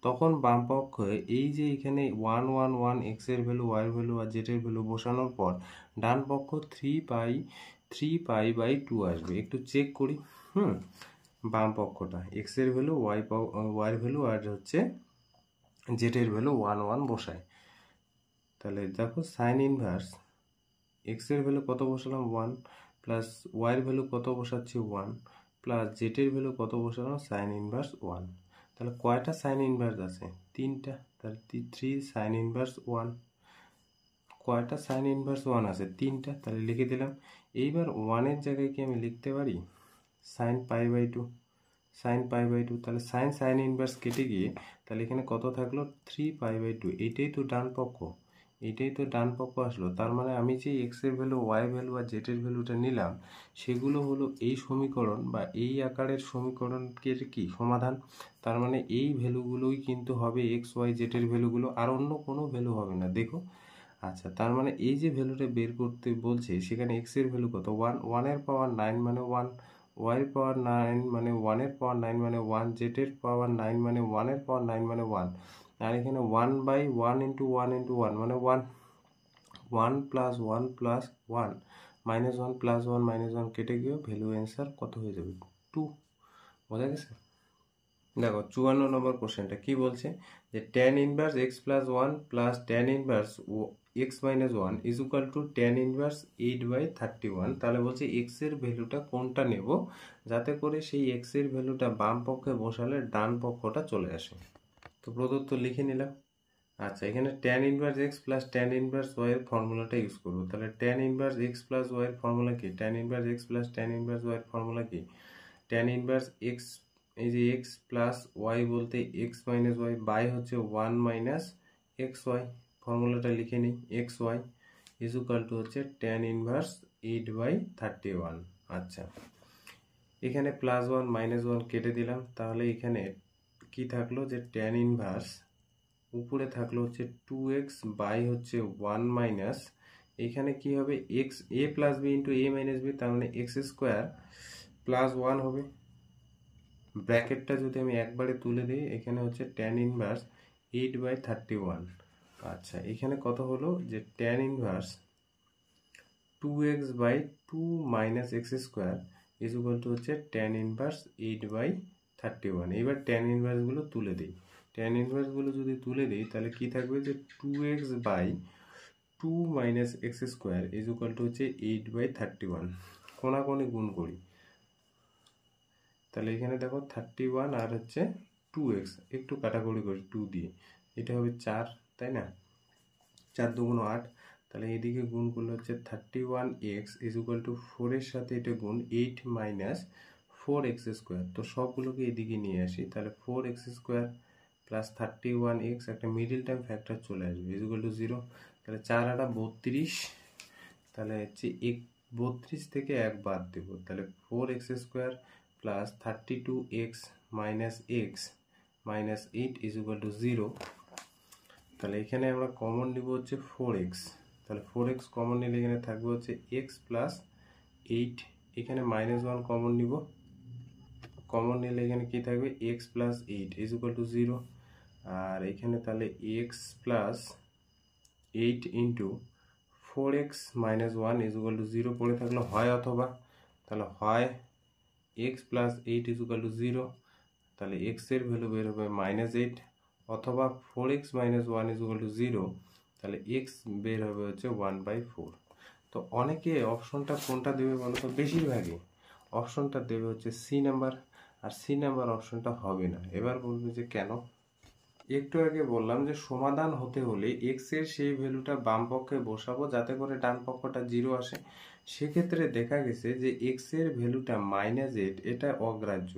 তখন বাম পক্ষে এই যে এখানে 1 1 1 এক্স এর ভ্যালু, ওয়াই এর ভ্যালু আর জেড এর ভ্যালু বসানোর পর ডান পক্ষ 3π/2 আসবে। একটু চেক করি। বাম পক্ষটা এক্স এর ভ্যালু, ওয়াই এর ভ্যালু আর হচ্ছে জেড এর ভ্যালু 1 1 বসায়। তাহলে দেখো, সাইন ইনভার্স এক্স এর ভ্যালু কত বসালাম, 1, প্লাস ওয়াই এর ভ্যালু কত বসাচ্ছি, 1, প্লাস জেড এর ভ্যালু কত বসালাম, সাইন ইনভার্স 1। তাহলে কয়টা সাইন ইনভার্স আছে, 3টা। তাহলে 3 সাইন ইনভার্স 1। কয়টা সাইন ইনভার্স 1 আছে, 3টা। তাহলে লিখে দিলাম। এইবার 1 এর জায়গায় কি আমি লিখতে পারি সাইন π/2, সাইন π/2। তাহলে সাইন ইনভার্স কেটে গিয়ে তাহলে এখানে কত থাকলো, 3π/2। এইটাই তো ডান পক্ষ, এইটাই তো ডান পক্ষ আসলো। তার মানে আমি যে এক্স এর ভ্যালু, ওয়াই ভ্যালু আর জেড এর ভ্যালুটা নিলাম, সেগুলো হলো এই সমীকরণ বা এই আকারের সমীকরণের কি সমাধান। তার মানে এই ভ্যালুগুলোই কিন্তু হবে এক্স ওয়াই জেড এর ভ্যালুগুলো, আর অন্য কোনো ভ্যালু হবে না। দেখো, আচ্ছা, তার মানে এই যে ভ্যালুটা বের করতে বলছে, সেখানে এক্স এর ভ্যালু কত, 1, 1 এর পাওয়ার 9 মানে 1, ওয়াই এর পাওয়ার 9 মানে 1 এর পাওয়ার 9 মানে 1, জেড এর পাওয়ার 9 মানে 1 এর পাওয়ার 9 মানে 1, আর এখানে 1/1 × 1 × 1 মানে 1, 1 plus 1 plus 1 minus 1 plus 1 minus 1 কেটে গিয়ে ভ্যালু অ্যান্সার কত হয়ে যাবে 2। বোঝা গেছে? দেখো 54 নম্বর কোশ্চেনটা কি বলছে যে tan inverse x plus 1 plus tan inverse x minus 1 is equal to tan inverse 8/31। তাহলে বলছে x এর ভ্যালুটা কোনটা নেব যাতে করে সেই x এর ভ্যালুটা বাম পক্ষে বসালে ডান পক্ষটা চলে আসে। তো প্রদত্ত লিখে নিলাম। আচ্ছা, এখানে tan inverse x plus tan inverse y এর ফর্মুলাটা ইউজ করব। তাহলে tan inverse x plus y এর ফর্মুলা কি? tan inverse x plus tan inverse y এর ফর্মুলা কি? tan ইনভার্স x, এই যে x প্লাস y বলতে x মাইনাস y বাই হচ্ছে 1 মাইনাস xy। ফর্মুলাটা লিখে নিই, xy ইজ ইকুয়াল টু হচ্ছে tan ইনভার্স 8/31। আচ্ছা, এখানে প্লাস 1 মাইনাস 1 কেটে দিলাম। তাহলে এখানে কি থাকলো যে tan ইনভার্স উপরে থাকলো হচ্ছে 2x বাই হচ্ছে 1 মাইনাস, এখানে কি হবে x a plus b into a minus b, তার মানে x স্কোয়ার প্লাস 1 হবে। ব্র্যাকেটটা যদি আমি একবারে তুলে দিই, এখানে হচ্ছে tan ইনভার্স 8/31। আচ্ছা, এখানে কত হলো যে tan inverse 2x by 2 minus x square is equal to হচ্ছে tan ইনভার্স 8/31। এবার tan ইনভার্সগুলো তুলে দিই। tan ইনভার্সগুলো যদি তুলে দিই তাহলে কি থাকবে যে 2x by 2 minus x square is equal to হচ্ছে 8/31। কোনাকুনি গুণ করি, তাহলে এখানে দেখো 31 আর হচ্ছে 2x একটু কাটাকুটি করি 2 দিয়ে, এটা হবে 4, তাই না? 4 দুগুণ 8, তাহলে এদিকে গুণ করলে হচ্ছে 31x ইজ ইকুয়াল টু 4 এর সাথে এটা গুণ 8 মাইনাস 4x স্কোয়ার। তো সবগুলোকে এদিকে নিয়ে আসি, তাহলে 4x স্কোয়ার প্লাস 31x একটা মিডিল টার্ম ফ্যাক্টর চলে আসবে ইজ ইকুয়াল টু 0। তাহলে 4 আর 32, তাহলে হচ্ছে 32 থেকে 1 বাদ দেব, তাহলে 4x square plus 32x minus x minus 8 is equal two 0। তাহলে এখানে আমরা কমন নিব হচ্ছে 4x, তাহলে 4x কমন নিলে এখানে থাকবে হচ্ছে x প্লাস 8, এখানে মাইনাস 1 কমন নিব, কমন নিলে এখানে কি থাকবে x plus 8 is equal two 0। আর এখানে তাহলে x plus 8 into 4x minus 1 is equal two 0 পড়ে থাকলো হয় অথবা, তাহলে হয় x plus 8 is equal two 0, তাহলে x এর ভ্যালু বের হবে মাইনাস 8, অথবা 4x minus 1 is equal two 0, তাহলে x বের হবে হচ্ছে 1/4। তো অনেকে অপশনটা কোনটা দেবে বলো তো? বেশিরভাগই অপশনটা দেবে হচ্ছে সি নাম্বার, আর সি নাম্বার অপশনটা হবে না। এবার বলবে যে কেন? একটু আগে বললাম যে সমাধান হতে হলে x এর সেই ভ্যালুটা বাম পক্ষে বসাবো যাতে করে ডান পক্ষটা 0 আসে। সেক্ষেত্রে দেখা গেছে যে x এর ভ্যালুটা -8 এটা অগ্রাহ্য।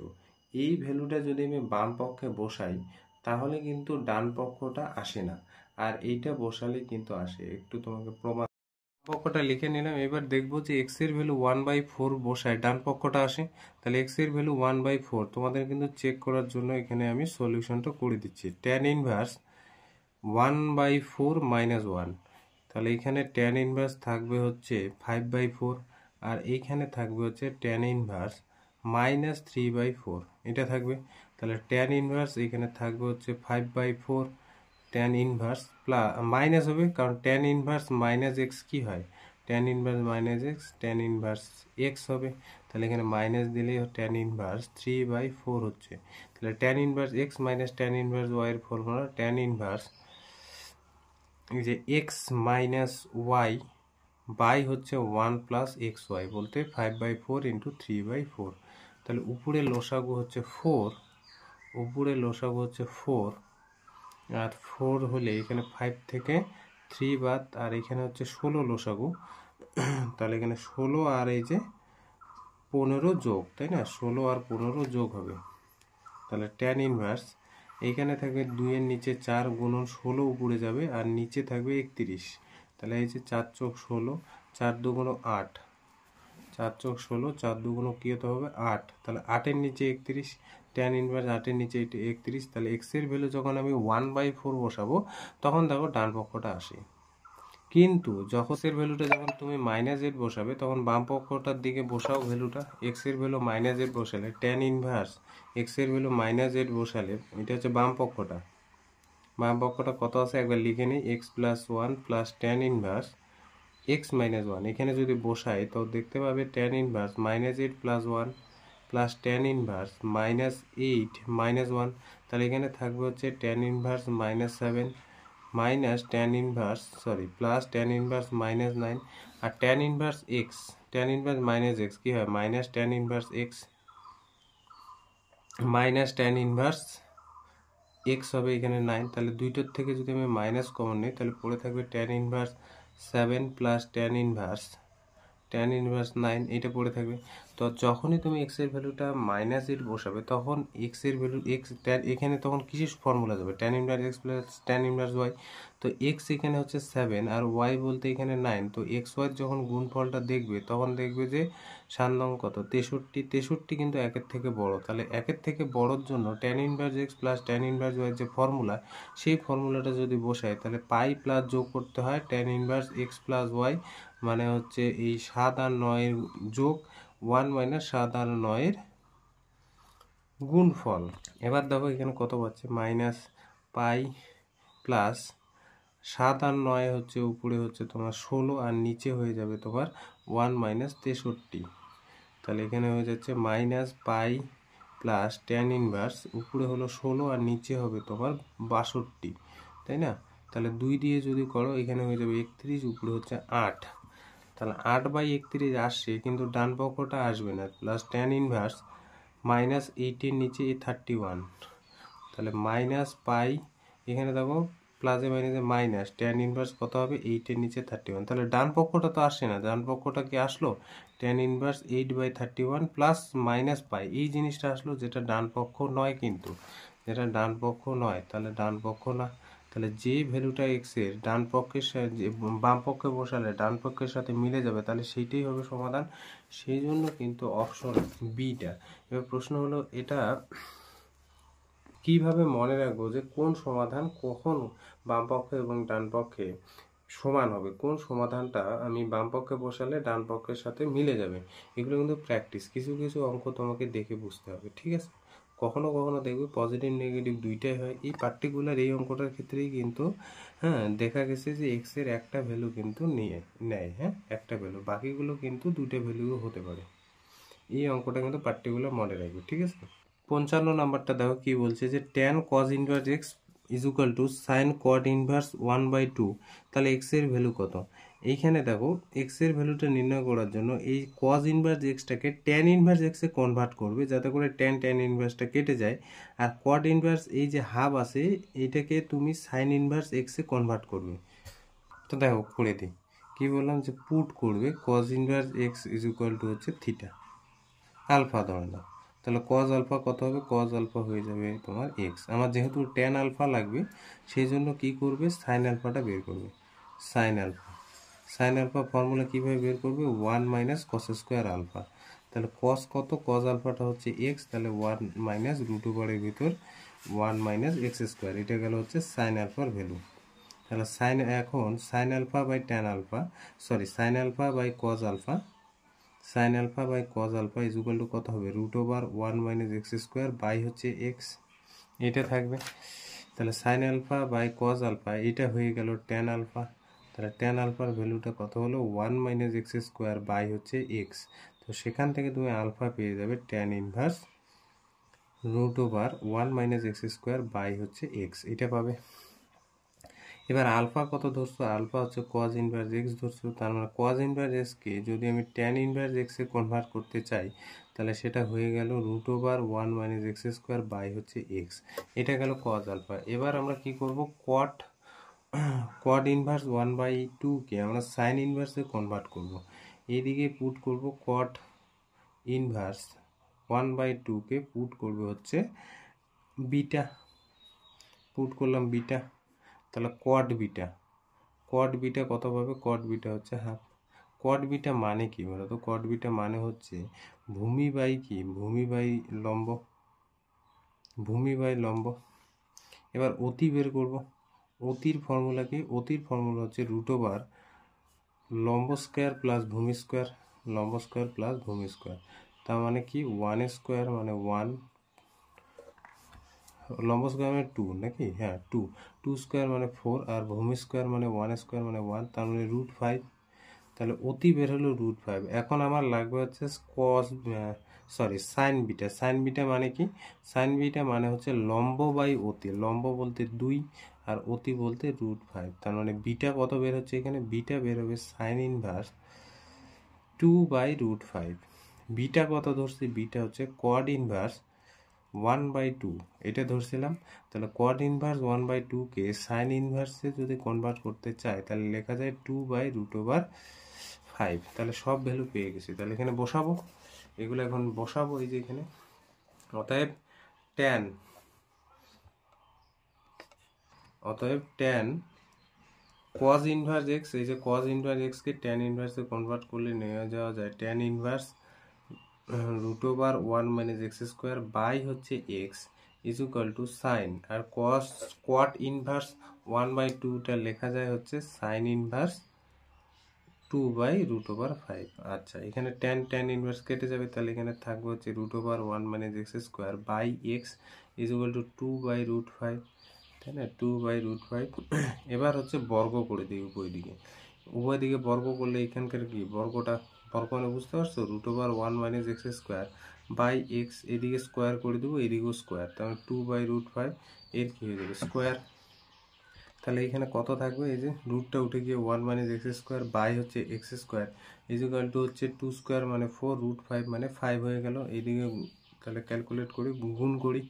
এই ভ্যালুটা যদি আমি বাম পক্ষে বসাই তাহলে কিন্তু ডান পক্ষটা আসে না, আর এইটা বসালে কিন্তু আসে। একটু তোমাকে প্রমাণ পক্ষটা লিখে নিলাম। এবার দেখবো যে x এর ভ্যালু 1/4 বসায় ডান পক্ষটা আসে। তাহলে x এর ভ্যালু 1/4 তোমাদের কিন্তু চেক করার জন্য এখানে আমি সলিউশনটা করে দিচ্ছি। tan ইনভার্স 1/4 মাইনাস 1, তাহলে এখানে tan ইনভার্স থাকবে হচ্ছে 5/4, আর এইখানে থাকবে হচ্ছে tan ইনভার্স মাইনাস 3/4, এটা থাকবে। তাহলে tan ইনভার্স এখানে থাকবে হচ্ছে 5/4, tan ইনভার্স প্লাস মাইনাস হবে, কারণ tan ইনভার্স মাইনাস x কি হয়? tan inverse minus x, tan inverse x হবে। তাহলে এখানে মাইনাস দিলেই tan ইনভার্স 3/4 হচ্ছে। তাহলে tan inverse x minus tan inverse y এর ফর্মুলা tan ইনভার্স এই যে x মাইনাস y বাই হচ্ছে 1 প্লাস xy বলতে 5/4 ইন্টু 3/4। তাহলে উপরে লসাগু হচ্ছে 4, উপরে লসাগু হচ্ছে 4, আর 4 হলে এখানে 5 থেকে 3 বাদ, আর এখানে হচ্ছে 16 লসাগু। তাহলে এখানে 16 আর এই যে 15 যোগ, তাই না? 16 আর 15 যোগ হবে। তাহলে tan ইনভার্স এইখানে থাকবে 2 এর নিচে 4 গুণন 16 উপরে যাবে, আর নিচে থাকবে 31। তাহলে এই যে 4 চোখ 16, 4 দুগুণ 8, 4 চোখ 16, 4 দুগুণ কি হতে হবে 8, তাহলে 8 এর নিচে 31, tan ইনভার্স 8 এর নিচে 31। তাহলে x এর ভ্যালু যখন আমি 1/4 বসাবো তখন দেখো ডান পক্ষটা আসে। কিন্তু যখন এর ভ্যালুটা যখন তুমি -8 বসাবে তখন বাম পক্ষটার দিকে বসাও ভ্যালুটা। x এর ভ্যালু -8 বসালে tan ইনভার্স x এর ভ্যালু -8 বসালে এটা হচ্ছে বাম পক্ষটা। বাম পক্ষটা কত আছে একবার লিখে নিই, x plus 1 plus tan inverse x minus one এখানে যদি বসাই তো দেখতে পাবে tan inverse minus eight plus one plus tan inverse minus eight minus one, তাহলে এখানে থাকবে হচ্ছে tan inverse minus seven minus tan inverse plus tan inverse minus nine, আর tan inverse x tan inverse minus x কী হয় minus tan inverse x minus tan inverse x হবে এখানে nine, তাহলে দুইটার থেকে যদি আমি মাইনাস কমন নিই তাহলে পড়ে থাকবে tan inverse seven plus tan inverse nine, এটা পড়ে থাকবে। তো যখনই তুমি এক্স এর ভ্যালুটা মাইনাস এইট বসাবে তখন এক্স এর ভ্যালু এক্স ট্যান এখানে তখন কিসের ফর্মুলা যাবে tan inverse x plus tan inverse y, তো এক্স এখানে হচ্ছে সেভেন আর ওয়াই বলতে এখানে নাইন, তো এক্স ওয়াই যখন গুণফলটা দেখবে তখন দেখবে যে 7 নং কত 63 কিন্তু একের থেকে বড়, তাহলে একের থেকে বড়র জন্য tan inverse x plus tan inverse y যে ফর্মুলা সেই ফর্মুলাটা যদি বসায় তাহলে পাই প্লাস যোগ করতে হয় tan inverse x plus y, মানে হচ্ছে এই 7 আর 9 যোগ 1 মাইনাস 7 আর 9 গুণফল। এবার দেখো এখানে কত পাচ্ছে মাইনাস পাই প্লাস 7 আর 9 হচ্ছে উপরে হচ্ছে তোমার 16 আর নিচে হয়ে যাবে তোমার 1 মাইনাস 63, তাহলে এখানে হয়ে যাচ্ছে মাইনাস পাই প্লাস ট্যান ইনভার্স উপরে হলো 16 আর নিচে হবে তোমার 62, তাই না? তাহলে 2 দিয়ে যদি করো এখানে হয়ে যাবে 31 উপরে হচ্ছে 8, তাহলে 8/31 আসছে কিন্তু ডান পক্ষটা আসবে না, প্লাস ট্যান ইনভার্স মাইনাস 8 নিচে 31, তাহলে মাইনাস পাই এখানে দেখো প্লাসে মাইনাসে মাইনাস ট্যান ইনভার্স কত হবে 8 নিচে 31, তাহলে ডান পক্ষটা তো আসে না, ডান পক্ষটা কি আসলো ট্যান ইনভার্স 8/31 প্লাস মাইনাস পাই, এই জিনিসটা আসলো যেটা ডান পক্ষ নয়, কিন্তু যেটা ডান পক্ষ নয় তাহলে ডান পক্ষ না, তাহলে যে ভ্যালুটা এক্স এর ডান পক্ষের সাথে বাম পক্ষে বসালে ডান পক্ষের সাথে মিলে যাবে তাহলে সেইটাই হবে সমাধান, সেই জন্য কিন্তু অপশন বিটা। এবার প্রশ্ন হলো এটা কিভাবে মনে রাখবো যে কোন সমাধান কখন বাম পক্ষে এবং ডান পক্ষে সমান হবে, কোন সমাধানটা আমি বাম পক্ষে বসালে ডান পক্ষের সাথে মিলে যাবে, এগুলো কিন্তু প্র্যাকটিস, কিছু কিছু অঙ্ক তোমাকে দেখে বুঝতে হবে, ঠিক আছে? কখনো কখনো দেখবে পজিটিভ নেগেটিভ দুইটাই হয়, এই পার্টিকুলার এই অঙ্কটার ক্ষেত্রেই কিন্তু দেখা গেছে যে এক্স এর একটা ভ্যালু কিন্তু নেয়, একটা ভ্যালু, বাকিগুলো কিন্তু দুটো ভ্যালু হতে পারে, এই অঙ্কটা কিন্তু পার্টিকুলার মনে রাখবে, ঠিক আছে? 55 নাম্বারটা দেখো কি বলছে যে tan cause inverse x is equal to sign caught inverse 1/2, তাহলে এক্স এর ভ্যালু কত? এইখানে দেখো এক্স এর ভ্যালুটা নির্ণয় করার জন্য এই কজ ইনভার্স এক্সটাকে ট্যান ইনভার্স এক্সে কনভার্ট করবে যাতে করে ট্যান ইনভার্সটা কেটে যায়, আর কট ইনভার্স এই যে হাফ আছে এইটাকে তুমি সাইন ইনভার্স এক্সে কনভার্ট করবে। তো দেখো করে দিই, কি বললাম যে পুট করবে cause inverse x is equal to হচ্ছে থিটা আলফা ধরে নাও, তাহলে কজ আলফা কত হবে, কজ আলফা হয়ে যাবে তোমার এক্স, আমার যেহেতু ট্যান আলফা লাগবে সেই জন্য কি করবে সাইন আলফাটা বের করবে, সাইন আলফা ফর্মুলা কীভাবে বের করবে 1 মাইনাস কস স্কোয়ার আলফা, তাহলে কস কত কজ আলফাটা হচ্ছে এক্স, তাহলে 1 মাইনাস রুট ওভারের ভিতর 1 মাইনাস এক্স স্কোয়ার, এটা গেল হচ্ছে সাইন আলফার ভ্যালু, তাহলে এখন sine alpha by tan alpha sine alpha by cos alpha sine alpha by cos alpha is equal to কত হবে root over 1 minus x square by হচ্ছে এক্স, এটা থাকবে, তাহলে sine alpha by cos alpha এটা হয়ে গেল ট্যান আলফা, তাহলে ট্যান আলফার ভ্যালুটা কত হলো 1 মাইনাস এক্স স্কোয়ার বাই হচ্ছে এক্স, তো সেখান থেকে তুমি আলফা পেয়ে যাবে tan inverse root over 1 minus x square by হচ্ছে এক্স, এটা পাবে। এবার আলফা কত ধরছো, আলফা হচ্ছে কজ ইনভার্স এক্স ধরছো, তার মানে কজ ইনভার্স এক্সকে যদি আমি ট্যান ইনভার্স এক্সে কনভার্ট করতে চাই তাহলে সেটা হয়ে গেল root over 1 minus x square by হচ্ছে এক্স, এটা গেল কজ আলফা। এবার আমরা কি করব কট ইনভার্স 1/2কে আমরা সাইন ইনভার্সে কনভার্ট করব, এইদিকে পুট করব কট ইনভার্স 1/2কে পুট করবে হচ্ছে বিটা, পুট করলাম বিটা, তাহলে কট বিটা কত পাবে, কট বিটা হচ্ছে হাফ, কট বিটা মানে কি বলো তো, কট বিটা মানে হচ্ছে ভূমি বাই কি ভূমি বাই লম্ব, এবার অতি বের করব, অতির ফর্মুলা কি, অতির ফর্মুলা হচ্ছে রুট ওভার লম্ব স্কোয়ার প্লাস ভূমি স্কোয়ার, তার মানে কি 1 স্কোয়ার মানে 1, লম্ব স্কোয়ার মানে 2 নাকি, হ্যাঁ 2 স্কোয়ার মানে 4, আর ভূমি স্কোয়ার মানে 1 স্কোয়ার মানে 1, তার মানে √5, তাহলে অতি বের হলো √5। এখন আমার লাগবে হচ্ছে সাইন বিটা। সাইন বিটা মানে কি? সাইন বিটা মানে হচ্ছে লম্ব বাই অতি। লম্ব বলতে 2 আর অতি বলতে √5। তার মানে বিটা কত বের হচ্ছে এখানে? বিটা বের হবে সাইন ইনভার্স 2/√5। বিটা কত ধরছি? বিটা হচ্ছে কড ইনভার্স 1/2 এটা ধরছিলাম। তাহলে কড ইনভার্স 1/2 কে সাইন ইনভার্সে যদি কনভার্ট করতে চাই তাহলে লেখা যায় 2/√5। তাহলে সব ভ্যালু পেয়ে গেছি। তাহলে এখানে বসাবো, এগুলো এখন বসাবো এই যে এখানে। অতএব tan cos ইনভার্স x, এই যে cos ইনভার্স x কে tan ইনভার্সে কনভার্ট করলে নিয়ে যাওয়া যায় tan ইনভার্স √1 - x² বাই হচ্ছে x is equal to sine, আর cot ইনভার্স 1/2 টা লেখা যায় হচ্ছে সাইন ইনভার্স 2/√5। আচ্ছা, এখানে tan ইনভার্স কেটে যাবে, তাহলে এখানে থাকবে হচ্ছে √1 - x² by x is equal to 2/√5, তাই না? 2/√5। এবার হচ্ছে বর্গ করে দিই উভয় দিকে বর্গ করলে এখানকার কি বর্গ মানে বুঝতে পারছো? √1 - x² বাই x, এদিকে স্কোয়ার করে দেবো, এদিকেও স্কোয়ার, তাহলে 2/√5 এর কি হয়ে যাবে? স্কোয়ার। তাহলে এখানে কত থাকবে? এই যে রুটটা উঠে গিয়ে 1 - x² বাই হচ্ছে x² ইজ ইকুয়াল টু হচ্ছে 2 স্কোয়ার মানে 4, √5 মানে 5 হয়ে গেল। এইদিকে তাহলে ক্যালকুলেট করি, গুণ করি,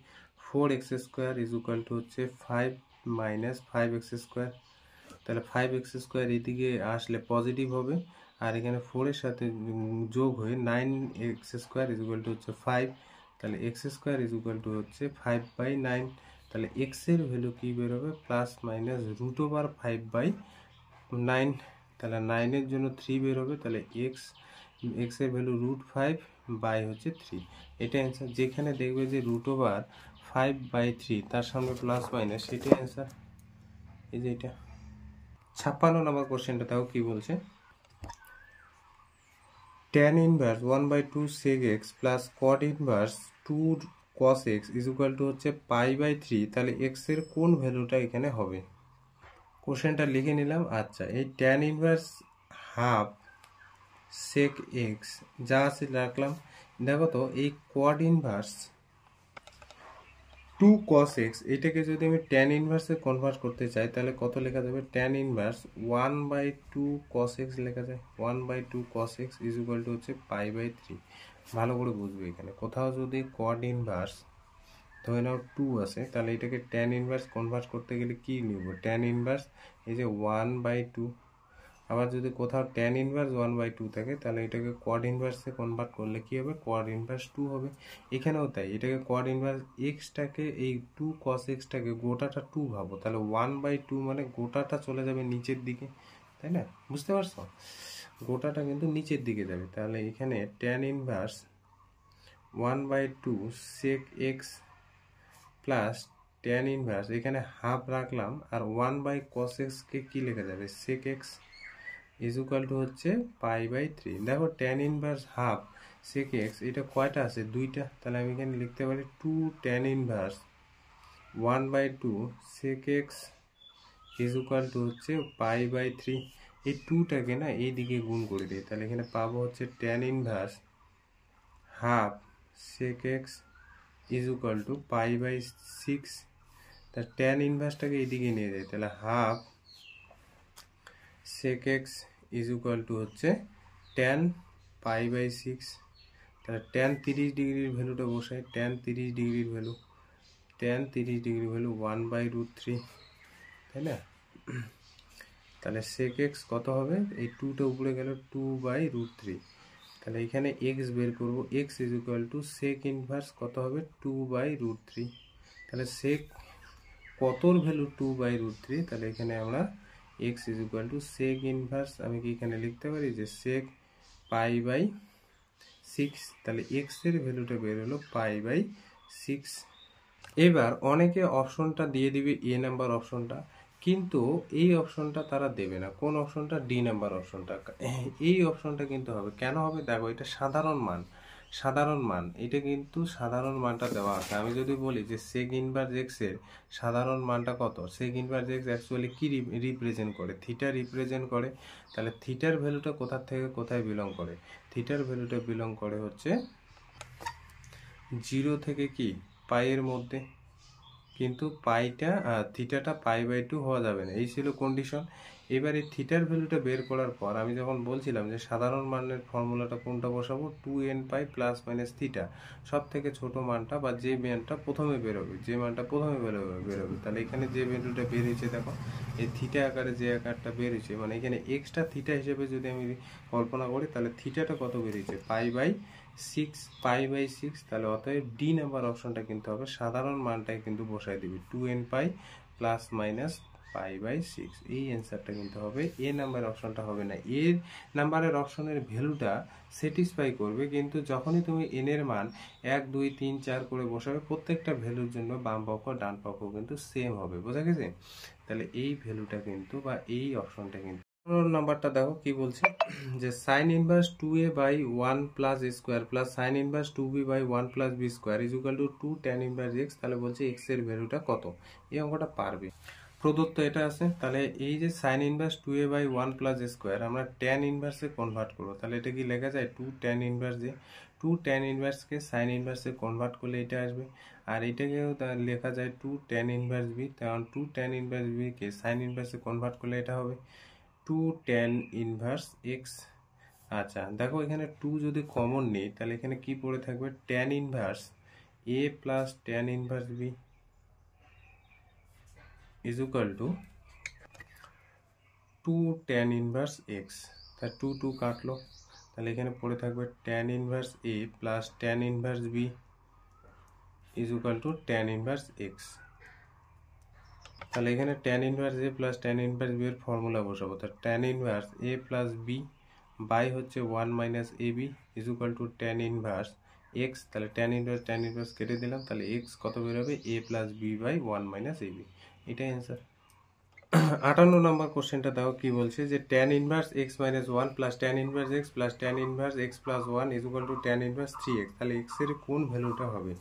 4x² ইজ ইকুয়াল টু হচ্ছে 5 - 5x²। তাহলে 5x² এদিকে আসলে পজিটিভ হবে, আর এখানে 4 এর সাথে যোগ হয়ে 9x² ইজ ইকুয়াল টু হচ্ছে 5। তাহলে x² ইজ ইকুয়াল টু হচ্ছে 5/9। তাহলে x এর ভ্যালু কি বের হবে? Plus minus √5/9। তাহলে 9 এর জন্য 3 বের হবে, তাহলে x এর ভ্যালু √5 বাই হচ্ছে 3। এটা অ্যান্সার। যেখানে দেখবে যে √5/3 তার সামনে প্লাস মাইনাস, সেটাই অ্যান্সার। এই যে এটা 56 নম্বর কোশ্চেনটা তাও কি বলছে? tan inverse 1/2 sec x plus cot inverse 2 cos x is equal to হচ্ছে π/3। তাহলে x এর কোন ভ্যালুটা এখানে হবে? কোশ্চেনটা লিখে নিলাম। আচ্ছা, এই tan inverse half sec x যা আছে রাখলাম। দেখো তো, এই cot ইনভার্স 2 cos x এটাকে যদি আমি tan ইনভার্সে কনভার্ট করতে চাই তাহলে কত লেখা যাবে? tan ইনভার্স 1/2 cos x লেখা যায়। 1/2 cos x is equal to হচ্ছে π/3। ভালো করে বুঝবে, এখানে কোথাও যদি cot ইনভার্স ধরে নাও 2 আছে, তাহলে এটাকে tan ইনভার্স কনভার্ট করতে গেলে কি নিব? tan ইনভার্স এই যে 1/2। আবার যদি কোথাও tan ইনভার্স 1/2 থাকে তাহলে এটাকে cot ইনভার্সে কনভার্ট করলে কি হবে? cot ইনভার্স 2 হবে। এখানেও তাই, এটাকে cot ইনভার্স x-টাকে এই 2 cos x-টাকে গোটাটা 2 ভাবো, তাহলে 1/2 মানে গোটাটা চলে যাবে নিচের দিকে, তাই না? বুঝতে পারছো? গোটাটা কিন্তু নিচের দিকে যাবে। তাহলে এখানে tan inverse 1/2 sec x plus tan inverse এখানে হাফ রাখলাম, আর 1/cos x কে কি লেখা যাবে? sec x is equal to হচ্ছে π/3। দেখো tan inverse half sec x এটা কয়টা আছে? 2টা। তাহলে আমি এখানে লিখতে পারি 2 tan inverse 1/2 sec x is equal to হচ্ছে π/3। এই 2টাকে না এই দিকে গুণ করে দিই, তাহলে এখানে পাবো হচ্ছে tan inverse half sec x is equal to π/6। তার tan ইনভার্সটাকে এইদিকে নিয়ে যায়, তাহলে half sec x is equal to হচ্ছে tan π/6। তাহলে tan 30 ডিগ্রির ভ্যালুটা বসাই, tan 30 ডিগ্রির ভ্যালু 1/√3, তাই না? তাহলে sec x কত হবে? এই 2টা উপরে গেল 2/√3। তাহলে এখানে x বের করব, x is equal two sec inverse কত হবে? 2/√3। তাহলে sec কতর ভ্যালু 2/√3? তাহলে এখানে আমরা x is equal two sec inverse, আমি কি এখানে লিখতে পারি যে sec π/6। তাহলে x এর ভ্যালুটা বের হলো π/6। এবার অনেকে অপশনটা দিয়ে দিবে এ নাম্বার অপশনটা, কিন্তু এই অপশনটা তারা দেবে না। কোন অপশনটা? ডি নাম্বার অপশনটা। এই অপশনটা কিন্তু হবে। কেন হবে? দেখো, এটা সাধারণ মান। সাধারণ মান, এটা কিন্তু সাধারণ মানটা দেওয়া আছে। আমি যদি বলি যে সেক ইনভার্স এক্স এর সাধারণ মানটা কত, সেক ইনভার্স এক্স অ্যাকচুয়ালি কি রিপ্রেজেন্ট করে, থিটা রিপ্রেজেন্ট করে। তাহলে থিটার ভ্যালুটা কোথা থেকে কোথায় বিলং করে, থিটার ভ্যালুটা বিলং করে হচ্ছে 0 থেকে কি পাইয়ের মধ্যে, কিন্তু থিটাটা π/2 হওয়া যাবে না, এই ছিল কন্ডিশন। এবারে থিটার ভ্যালুটা বের করার পর আমি যখন বলছিলাম যে সাধারণ মানের ফর্মুলাটা কোনটা বসাবো, 2n π ± থিটা, সব থেকে ছোট মানটা বা যে মানটা প্রথমে বেরোবে, বেরোবে। তাহলে এখানে যে ভ্যালুটা বের হয়েছে দেখো, এই থিটা আকারে যে আকারটা বের হয়েছে, মানে এখানে এক্সটা থিটা হিসেবে যদি আমি কল্পনা করি, তাহলে থিটাটা কত বের হয়েছে, π/6, তাহলে অতএব ডি নাম্বার অপশনটা কিন্তু হবে, সাধারণ মানটাই কিন্তু বসাই দিবি 2n π ± π/6, এই অ্যান্সারটা কিন্তু হবে। এ নাম্বারের অপশনটা হবে না, এ নাম্বারের অপশনের ভ্যালুটা স্যাটিসফাই করবে, কিন্তু যখনই তুমি এন এর মান 1 2 3 4 করে বসাবে, প্রত্যেকটা ভ্যালুর জন্য বাম পক্ষ ডান পক্ষ কিন্তু সেম হবে, বোঝা গেছে। তাহলে এই ভ্যালুটা কিন্তু বা এই অপশনটা কিন্তু নাম্বারটা দেখো কি বলছে, যে sine inverse 2a/1 plus square plus sine inverse 2b/1 plus b square is equal to 2 tan inverse x. তাহলে বলছে এক্স এর ভ্যালুটা কত, এই অঙ্কটা পারবে। প্রদত্ত এটা আছে, তাহলে এই যে sine inverse 2a/1 plus square আমরা ট্যান ইনভার্সে কনভার্ট করবো, তাহলে এটা কি লেখা যায় 2 tan ইনভার্স, যে 2 tan ইনভার্সকে সাইন ইনভার্সে কনভার্ট করলে এটা আসবে। আর এটাকেও লেখা যায় 2 tan ইনভার্স বি, কারণ 2 tan ইনভার্স বি কে সাইন ইনভার্সে কনভার্ট করলে এটা হবে 2 tan ইনভার্স এক্স। আচ্ছা দেখো, এখানে 2 যদি কমন নেই, তাহলে এখানে কি পড়ে থাকবে, tan inverse a plus tan inverse b is equal to 2 tan inverse x. তা 2 2 কাটলো, তাহলে এখানে পড়ে থাকবে tan inverse a plus tan inverse b is equal to tan inverse x. তাহলে এখানে tan inverse a plus tan inverse b এর formula বসাবো, তাহলে tan inverse a plus B by হচ্ছে 1 minus A b is equal to tan inverse x. তাহলে tan inverse কেটে দিলাম, তাহলে এক্স কত বেরোবে, A plus B by 1 minus A B, এটাই অ্যান্সার। 58 নম্বর কোশ্চেনটা দেখো কি বলছে, যে tan inverse x minus 1 plus tan inverse x plus tan inverse x plus 1 is equal to tan inverse 3x। তাহলে এক্স এর কোন ভ্যালুটা হবে,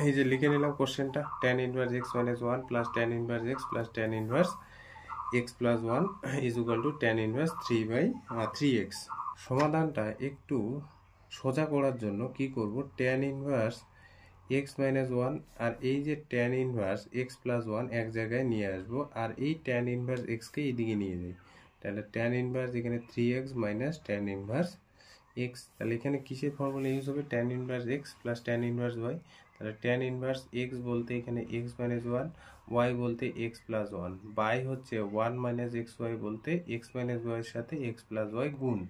এই যে লিখে নিলাম কোশ্চেনটা, tan inverse x minus 1 plus tan inverse x plus tan inverse x plus 1 is equal to tan inverse 3x। সমাধানটা একটু সোজা করার জন্য কি করব, tan ইনভার্স এক্স মাইনাস 1 আর এই যে tan ইনভার্স এক্স প্লাস 1 এক জায়গায় নিয়ে আসবো, আর এই tan ইনভার্স এক্সকে এইদিকে নিয়ে যাই, তাহলে tan ইনভার্স এখানে 3x minus tan inverse x. তাহলে এখানে কিসের ফর্মুলা ইউজ হবে, tan inverse x plus tan inverse y. তাহলে tan ইনভার্স এক্স বলতে এখানে এক্স মাইনাস 1, ওয়াই বলতে এক্স প্লাস 1, বাই হচ্ছে 1 মাইনাস এক্স ওয়াই বলতে এক্স মাইনাস ওয়াইয়ের সাথে এক্স প্লাস ওয়াই গুণ।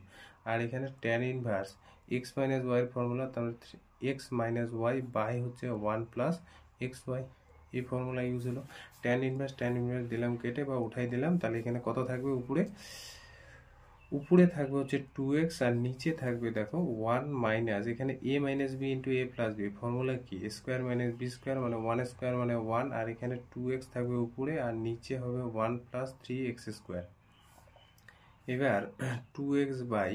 আর এখানে tan ইনভার্স এক্স মাইনাস ওয়াইয়ের ফর্মুলা, তাহলে এক্স মাইনাস ওয়াই বাই হচ্ছে 1 প্লাস এক্স ওয়াই, এই ফর্মুলা ইউজ হলো। tan ইনভার্স দিলাম কেটে বা উঠাই দিলাম, তাহলে এখানে কত থাকবে, উপরে থাকবে হচ্ছে 2x আর নিচে থাকবে দেখো 1 মাইনাস, এখানে a minus b into a plus b, formula কি, a square minus b square মানে 1 স্কোয়ার মানে 1, আর এখানে 2x থাকবে উপরে আর নিচে হবে 1 প্লাস 3x স্কোয়ার। এবার 2x by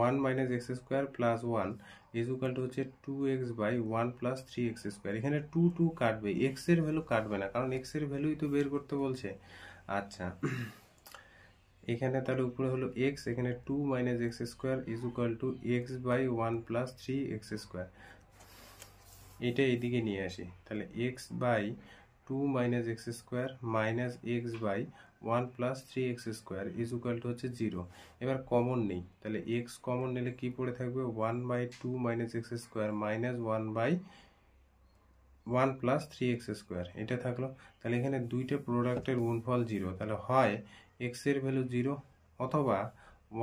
1 minus x square plus 1 is equal to হচ্ছে 2x by 1 plus 3x square. এখানে 2 2 কাটবে, এক্স এর ভ্যালু কাটবে না, কারণ এক্স এর ভ্যালুই তো বের করতে বলছে। আচ্ছা এখানে তাহলে উপরে হলো x, এখানে 2 minus x square is equal to x by 1 plus 3x square, এটা এদিকে নিয়ে আসি, তাহলে x by 2 minus x square minus x by 1 plus 3x square is equal to হচ্ছে 0। এবার কমন নেই, তাহলে x কমন নিলে কি পড়ে থাকবে, 1 by 2 minus x square minus 1 by 1 plus 3x square, এটা থাকলো। তাহলে এখানে দুইটা প্রোডাক্টের গুণফল 0, তাহলে হয় x এর ভ্যালু 0 অথবা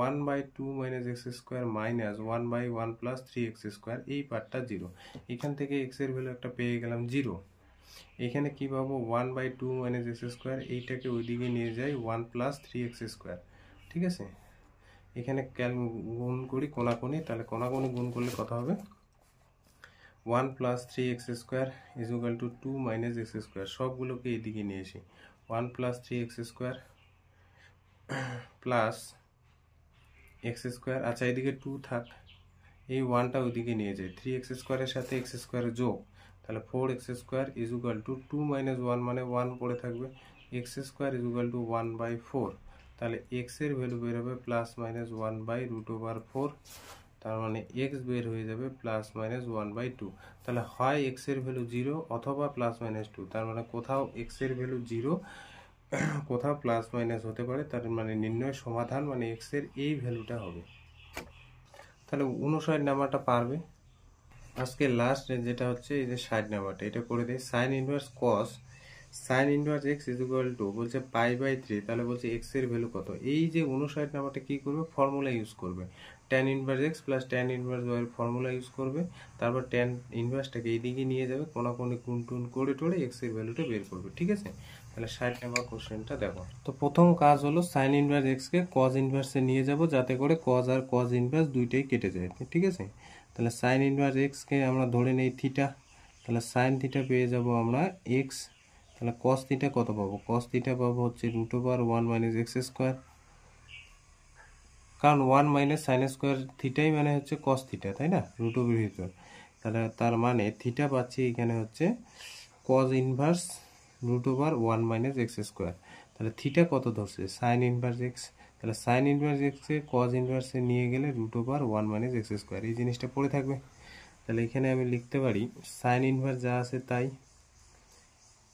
1 by 2 minus x square minus 1 by 1 plus 3x square, এই পার্টটা 0। এখান থেকে x এর ভ্যালু একটা পেয়ে গেলাম 0। এখানে কি পাবো, 1 বাই 2 মাইনাস এক্স স্কোয়ার, এইটাকে ওইদিকে নিয়ে যাই 1 প্লাস 3x স্কোয়ার, ঠিক আছে। এখানে গুণ করি কোনাকুনি, তাহলে কোনাকুনি গুণ করলে কত হবে, 1 plus 3x square is equal to 2 minus x square, সবগুলোকে এদিকে নিয়ে AC 1 plus 3x square plus x square. আচ্ছা এদিকে 2 থাক, এই ওয়ানটা ওইদিকে নিয়ে যায়, 3x স্কোয়ারের সাথে x স্কোয়ারের যোগ, তাহলে 4x square is equal to 2 minus 1 মানে 1 পড়ে থাকবে, x square is equal two 1/4, তাহলে x এর ভ্যালু বের হবে প্লাস মাইনাস 1/√4, তার মানে x বের হয়ে যাবে প্লাস মাইনাস 1/2। তাহলে হয় x এর ভ্যালু 0 অথবা প্লাস মাইনাস 2, তার মানে কোথাও x এর ভ্যালু 0 কোথাও প্লাস মাইনাস হতে পারে, তার মানে নির্ণয় সমাধান মানে x এর এই ভ্যালুটা হবে। তাহলে 59 নাম্বারটা পারবে। আজকে লাস্ট যেটা হচ্ছে এই যে 60 নাম্বারটা, এটা করে দেয় sign inverse cos sign inverse x is equal two বলছে π/3, তাহলে বলছে এক্স এর ভ্যালু কত। এই যে 59 নাম্বারটা কি করবে, ফর্মুলা ইউজ করবে, tan inverse x plus tan inverse y এর ফর্মুলা ইউজ করবে, তারপর ট্যান ইনভার্সটাকে এইদিকে নিয়ে যাবে, কোনাকুনি গুণ টুন করে টোরে এক্স এর ভ্যালুটা বের করবে, ঠিক আছে। তাহলে 60 নাম্বার কোশ্চেনটা দেখো। তো প্রথম কাজ হলো সাইন ইনভার্স এক্স কে কজ ইনভার্সে নিয়ে যাব, যাতে করে কজ আর কজ ইনভার্স দুইটাই কেটে যায়, ঠিক আছে। তাহলে সাইন ইনভার্স এক্স কে আমরা ধরে নেই থিটা, তাহলে সাইন থিটা পেয়ে যাব আমরা এক্স, তাহলে কস থিটা কত পাবো, কস থিটা পাবো হচ্ছে √1 মাইনাস এক্স স্কোয়ার, কারণ 1 মাইনাস সাইন স্কোয়ার থিটাই মানে হচ্ছে কস থিটা, তাই না, √এর ভিতর। তাহলে তার মানে থিটা পাচ্ছি এখানে হচ্ছে cos inverse √1 minus x square. তাহলে থিটা কত ধরছে, সাইন ইনভার্স এক্স, তাহলে সাইন ইনভার্স এক্সকে কজ ইনভার্সে নিয়ে গেলে √1 মাইনাস এক্স স্কোয়ার, এই জিনিসটা পড়ে থাকবে। তাহলে এখানে আমি লিখতে পারি সাইন ইনভার্স যা আছে তাই,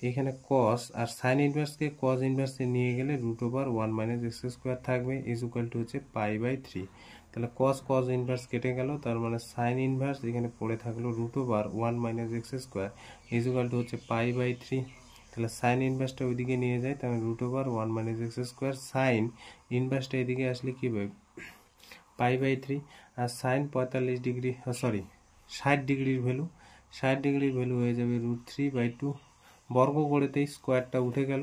এখানে কস আর সাইন ইনভার্সকে কজ ইনভার্সে নিয়ে গেলে √1 মাইনাস এক্স স্কোয়ার থাকবে, ইজ ইকুয়াল টু হচ্ছে π/3। তাহলে কজ ইনভার্স কেটে গেল, তার মানে সাইন ইনভার্স এখানে পড়ে থাকলো √1 minus x square is equal to হচ্ছে π/3। তাহলে সাইন ইনভার্সটা ওইদিকে নিয়ে যায়, তাহলে √1 মাইনাস এক্স স্কোয়ার, সাইন ইনভার্সটা এদিকে আসলে কি হবে π/3, আর সাইন 45 ডিগ্রি সরি 60 ডিগ্রির ভ্যালু, 60 ডিগ্রির ভ্যালু হয়ে যাবে √3/2, বর্গ করেতেই স্কোয়ারটা উঠে গেল,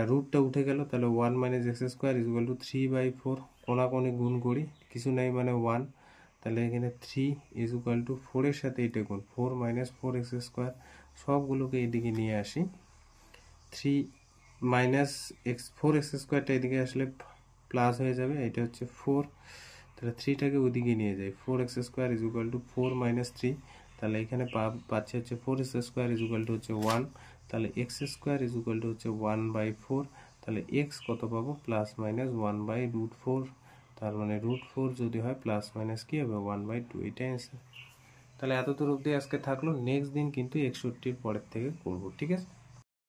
রুটটা উঠে গেল, তাহলে 1 minus x square is equal two 3/4, কোনাকুনি গুণ করি কিছু নাই মানে 1, তাহলে এখানে 3 ইজ ইকুয়াল টু 4 এর সাথে এটা গুণ 4 মাইনাস 4x স্কোয়ার, সবগুলোকে এদিকে নিয়ে আসি, 3 মাইনাস এক্স 4x স্কোয়ারটা এদিকে আসলে প্লাস হয়ে যাবে, এটা হচ্ছে 4, তাহলে 3টাকে ওইদিকে নিয়ে যাই, 4x square is equal two 4 minus 3, তাহলে এখানে পাচ্ছি হচ্ছে 4x square is equal to হচ্ছে 1, তাহলে x square is equal to হচ্ছে 1/4, তাহলে x কত পাবো প্লাস মাইনাস 1/√4, তার মানে √4 যদি হয় প্লাস মাইনাস কি হবে 1/2, এটাই অ্যান্সার। তাহলে এতদূর অবধি আজকে থাকলো, নেক্সট দিন কিন্তু 61 পরের থেকে করব, ঠিক আছে।